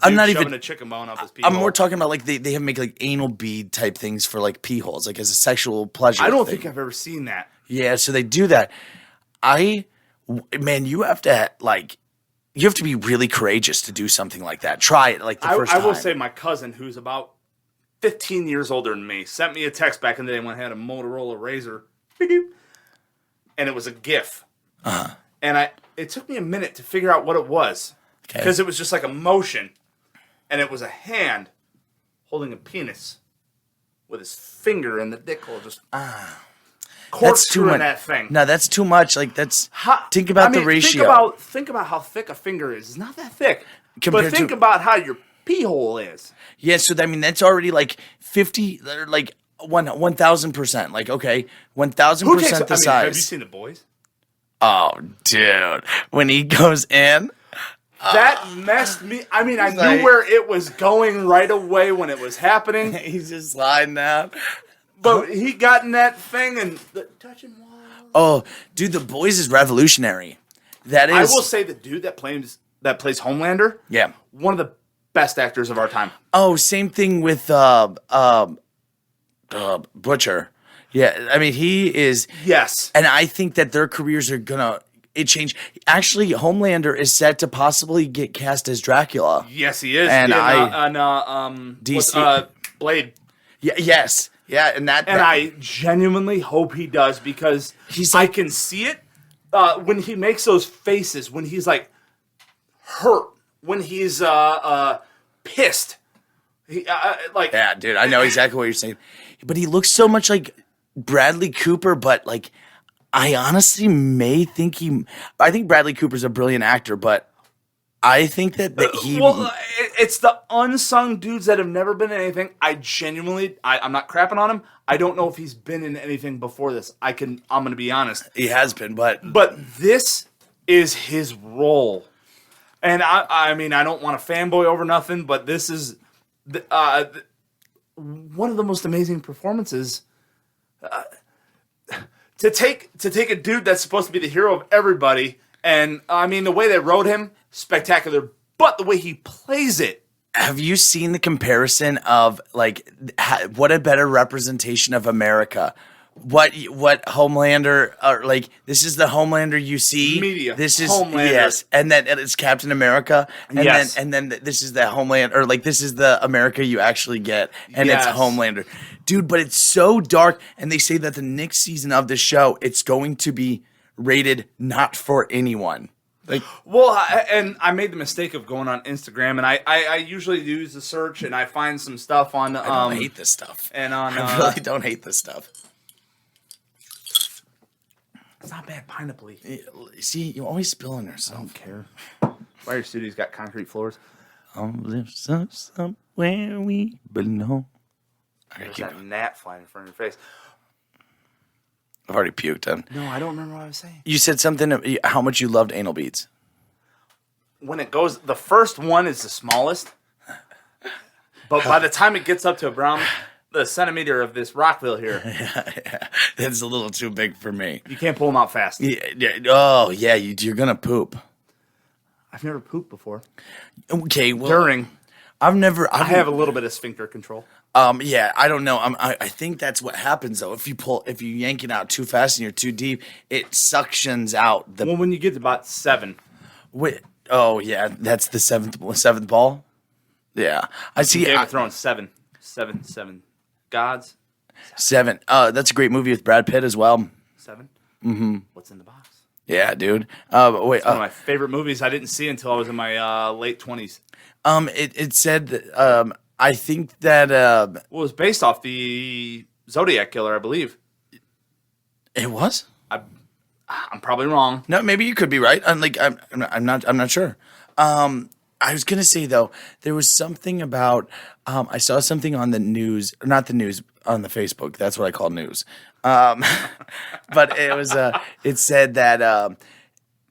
Speaker 1: I'm not
Speaker 2: shoving
Speaker 1: even
Speaker 2: a chicken bone up his pee
Speaker 1: I'm
Speaker 2: hole.
Speaker 1: more talking about like they have make like anal bead type things for like pee holes, like as a sexual pleasure.
Speaker 2: I don't
Speaker 1: thing.
Speaker 2: think I've ever seen that.
Speaker 1: Yeah, so they do that. You have to be really courageous to do something like that. Try it like the first time.
Speaker 2: I will say my cousin, who's about 15 years older than me, sent me a text back in the day when I had a Motorola Razr, and it was a GIF.
Speaker 1: Uh-huh.
Speaker 2: And it took me a minute to figure out what it was. because it was just like a motion, and it was a hand holding a penis with his finger in the dick hole, just corkscrewing that thing.
Speaker 1: No, that's too much. Like think about the ratio.
Speaker 2: Think about how thick a finger is. It's not that thick.
Speaker 1: Compared
Speaker 2: But think about how your pee hole is.
Speaker 1: Yeah, so that's already like 50, like 1,000%. Like, okay, 1,000% the size.
Speaker 2: Have you seen The Boys?
Speaker 1: Oh, dude, when he goes in.
Speaker 2: That messed me. I mean, I knew where it was going right away when it was happening.
Speaker 1: He's just sliding out.
Speaker 2: But he got in that thing and touching walls.
Speaker 1: Oh, dude, The Boys is revolutionary. That is.
Speaker 2: I will say the dude that plays Homelander.
Speaker 1: Yeah.
Speaker 2: One of the best actors of our time.
Speaker 1: Oh, same thing with Butcher. Yeah, I mean, he is.
Speaker 2: Yes.
Speaker 1: And I think that their careers are gonna change. Actually, Homelander is set to possibly get cast as Dracula.
Speaker 2: Yes, he is.
Speaker 1: And
Speaker 2: DC Blade.
Speaker 1: Yeah. Yes. Yeah. And
Speaker 2: I genuinely hope he does, because I can see it when he makes those faces, when he's like hurt, when he's pissed.
Speaker 1: Yeah, dude, I know exactly what you're saying. But he looks so much like Bradley Cooper, but like I honestly I think Bradley Cooper's a brilliant actor, but I think that
Speaker 2: it's the unsung dudes that have never been in anything. I'm not crapping on him. I don't know if he's been in anything before this. I'm going to be honest.
Speaker 1: He has been, but
Speaker 2: this is his role. And I mean, I don't want to fanboy over nothing, but this is one of the most amazing performances. To take a dude that's supposed to be the hero of everybody, and I mean, the way they wrote him, spectacular, but the way he plays it.
Speaker 1: Have you seen the comparison of like what a better representation of America? What Homelander like? This is the Homelander you see.
Speaker 2: Media.
Speaker 1: This is
Speaker 2: Homelander.
Speaker 1: Yes, and then it's Captain America, and
Speaker 2: yes.
Speaker 1: then this is the Homeland, or like this is the America you actually get, and it's Homelander, dude. But it's so dark, and they say that the next season of the show it's going to be rated not for anyone. Like,
Speaker 2: well, and I made the mistake of going on Instagram, and I usually use the search, and I find some stuff on.
Speaker 1: I don't hate this stuff,
Speaker 2: and on
Speaker 1: I really don't hate this stuff.
Speaker 2: It's not bad pineapple.
Speaker 1: See, you always spill on yourself.
Speaker 2: I don't care. Why your studio's got concrete floors?
Speaker 1: I'll live somewhere we belong.
Speaker 2: There's that gnat flying in front of your face.
Speaker 1: I've already puked on.
Speaker 2: No, I don't remember what I was saying.
Speaker 1: You said something how much you loved anal beads.
Speaker 2: When it goes, the first one is the smallest. But by the time it gets up to around the centimeter of this Rockville here.
Speaker 1: Yeah. It's a little too big for me.
Speaker 2: You can't pull them out fast.
Speaker 1: Yeah. Oh, yeah, you're going to poop.
Speaker 2: I've never pooped before.
Speaker 1: Okay, well.
Speaker 2: During.
Speaker 1: I
Speaker 2: have a little bit of sphincter control.
Speaker 1: Yeah, I don't know. I think that's what happens though. If you yank it out too fast and you're too deep, it suctions out the.
Speaker 2: Well, when you get to about 7.
Speaker 1: Wait, oh yeah, that's the seventh ball. Yeah, I see.
Speaker 2: Game of Thrones 7 gods.
Speaker 1: 7. That's a great movie with Brad Pitt as well.
Speaker 2: 7.
Speaker 1: Mm-hmm.
Speaker 2: What's in the box?
Speaker 1: Yeah, dude. Wait,
Speaker 2: it's one of my favorite movies. I didn't see until I was in my late 20s.
Speaker 1: It said I think that
Speaker 2: well, it was based off the Zodiac Killer, I believe.
Speaker 1: It was?
Speaker 2: I'm probably wrong.
Speaker 1: No, maybe you could be right. I'm not sure. I was gonna say though, there was something about I saw something on the news, not the news, on the Facebook. That's what I call news. But it was it said that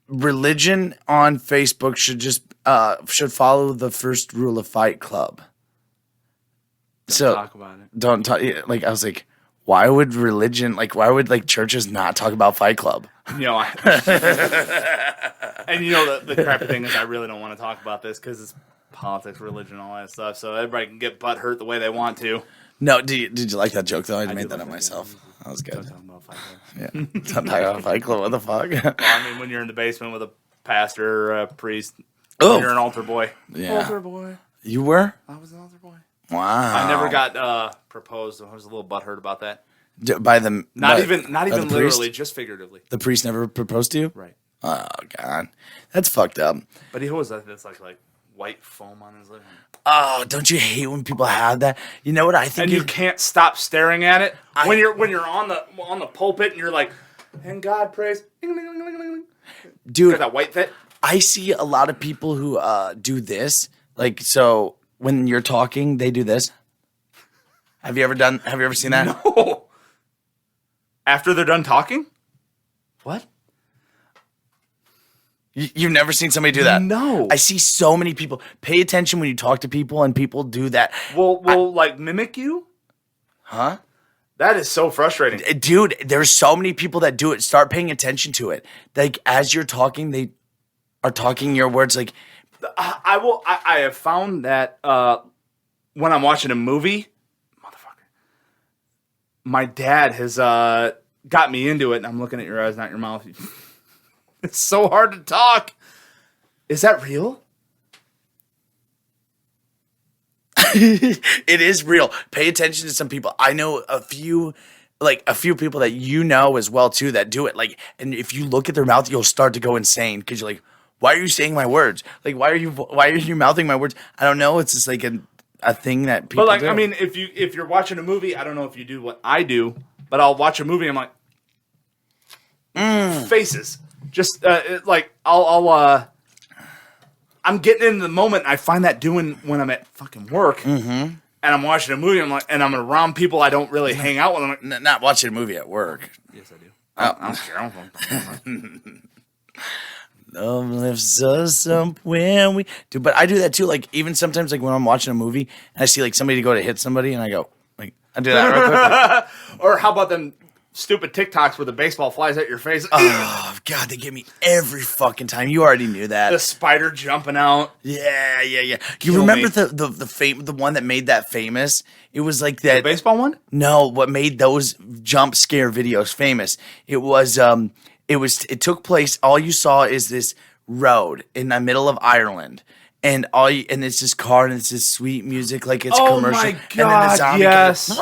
Speaker 1: religion on Facebook should follow the first rule of Fight Club.
Speaker 2: Don't talk about it.
Speaker 1: Don't talk. Like I was like, why would churches not talk about Fight Club?
Speaker 2: You know, and you know the crappy thing is I really don't want to talk about this because it's politics, religion, all that stuff. So everybody can get butt hurt the way they want to.
Speaker 1: No, did you like that joke though? I made that up myself. That was good.
Speaker 2: Don't talk about Fight Club.
Speaker 1: Yeah, don't talk about Fight Club. What the fuck?
Speaker 2: Well, I mean, when you're in the basement with a pastor or a priest, you're an altar boy.
Speaker 1: Yeah,
Speaker 2: altar boy.
Speaker 1: You were?
Speaker 2: I was an altar boy.
Speaker 1: Wow.
Speaker 2: I never got proposed. I was a little butthurt about that.
Speaker 1: By them?
Speaker 2: Not even
Speaker 1: the
Speaker 2: literally,
Speaker 1: priest?
Speaker 2: just figuratively.
Speaker 1: The priest never proposed to you?
Speaker 2: Right.
Speaker 1: Oh God, that's fucked up.
Speaker 2: But he always has this like white foam on his lip.
Speaker 1: Oh, don't you hate when people have that? You know what I think?
Speaker 2: And you can't stop staring at it when you're on the pulpit and you're like, and God praise,
Speaker 1: dude,
Speaker 2: that white fit.
Speaker 1: I see a lot of people who do this. Like, so when you're talking, they do this. Have you ever seen that?
Speaker 2: No. After they're done talking? What?
Speaker 1: You've never seen somebody do that?
Speaker 2: No.
Speaker 1: I see so many people. Pay attention when you talk to people, and people do that.
Speaker 2: Will like mimic you?
Speaker 1: Huh?
Speaker 2: That is so frustrating.
Speaker 1: Dude, there's so many people that do it. Start paying attention to it. Like, as you're talking, they are talking your words. Like,
Speaker 2: I have found that when I'm watching a movie, motherfucker, my dad has got me into it, and I'm looking at your eyes, not your mouth. It's so hard to talk. Is that real?
Speaker 1: it is real. Pay attention to some people. I know a few people that you know as well too that do it. Like, and if you look at their mouth, you'll start to go insane because you're like, why are you saying my words? Like, why are you mouthing my words? I don't know. It's just like a thing that people.
Speaker 2: But like,
Speaker 1: do.
Speaker 2: I mean, if you're watching a movie, I don't know if you do what I do, but I'll watch a movie. I'm like, faces. Just like I'm getting in the moment. I find that doing when I'm at fucking work, and I'm watching a movie. I'm like, and I'm around people I don't really hang out with. I'm like,
Speaker 1: not watching a movie at work.
Speaker 2: yes, I do. I don't care. I don't
Speaker 1: Love lifts us up when we do, but I do that too. Like, even sometimes, like when I'm watching a movie and I see like somebody go to hit somebody, and I go, like, I do that real quick.
Speaker 2: Or how about them stupid TikToks where the baseball flies at your face?
Speaker 1: Oh God, they get me every fucking time. You already knew that.
Speaker 2: The spider jumping out.
Speaker 1: Yeah. You
Speaker 2: Kill
Speaker 1: remember
Speaker 2: me.
Speaker 1: the one that made that famous? It was like that
Speaker 2: The baseball one?
Speaker 1: No, what made those jump scare videos famous? It took place. All you saw is this road in the middle of Ireland, and it's this car, and it's this sweet music, like it's commercial.
Speaker 2: My
Speaker 1: And then the
Speaker 2: God,
Speaker 1: zombie
Speaker 2: yes.
Speaker 1: comes,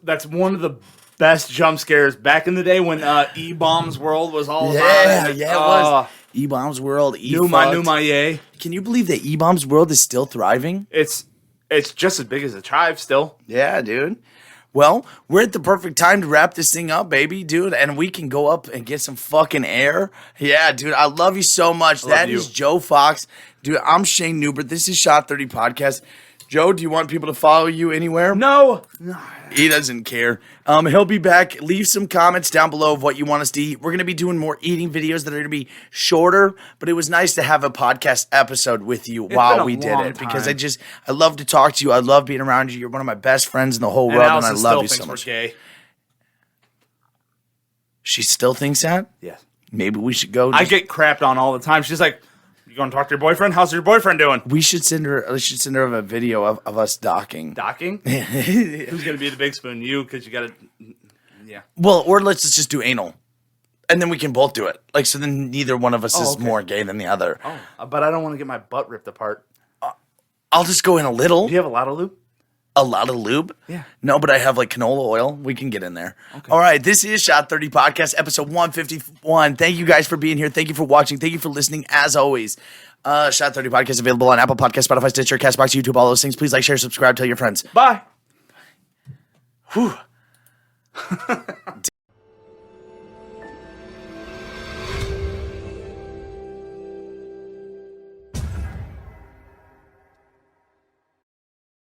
Speaker 2: That's one of the best jump scares back in the day when E-Bombs World was all
Speaker 1: yeah,
Speaker 2: about it.
Speaker 1: it was E-Bombs World.
Speaker 2: Numa yay.
Speaker 1: Can you believe that E-Bombs World is still thriving?
Speaker 2: It's just as big as a tribe still.
Speaker 1: Yeah, dude. Well, we're at the perfect time to wrap this thing up, baby, dude, and we can go up and get some fucking air. Yeah, dude, I love you so much. That is Joe Fox. Dude, I'm Shayne Newbert. This is Shot 30 Podcast. Joe, do you want people to follow you anywhere?
Speaker 2: No.
Speaker 1: He doesn't care. He'll be back. Leave some comments down below of what you want us to eat. We're going to be doing more eating videos that are going to be shorter, but it was nice to have a podcast episode with you while we did it because I love to talk to you. I love being around you. You're one of my best friends in the whole world, and I love you so much.
Speaker 2: Gay.
Speaker 1: She still thinks that?
Speaker 2: Yes.
Speaker 1: Maybe we should go.
Speaker 2: I get crapped on all the time. She's like, "You going to talk to your boyfriend? How's your boyfriend doing?"
Speaker 1: We should send her a video of us docking.
Speaker 2: Docking? Who's going to be the big spoon? You, because you got to... Yeah.
Speaker 1: Well, or let's just do anal. And then we can both do it. Like, so then neither one of us is
Speaker 2: okay.
Speaker 1: more gay than the other.
Speaker 2: Oh, but I don't want to get my butt ripped apart.
Speaker 1: I'll just go in a little.
Speaker 2: Do you have a lot of lube?
Speaker 1: A lot of lube?
Speaker 2: Yeah.
Speaker 1: No, but I have like canola oil. We can get in there. Okay. All right. This is Shot 30 Podcast, episode 151. Thank you guys for being here. Thank you for watching. Thank you for listening, as always. Shot 30 Podcast available on Apple Podcasts, Spotify, Stitcher, CastBox, YouTube, all those things. Please like, share, subscribe, tell your friends.
Speaker 2: Bye.
Speaker 1: Whew.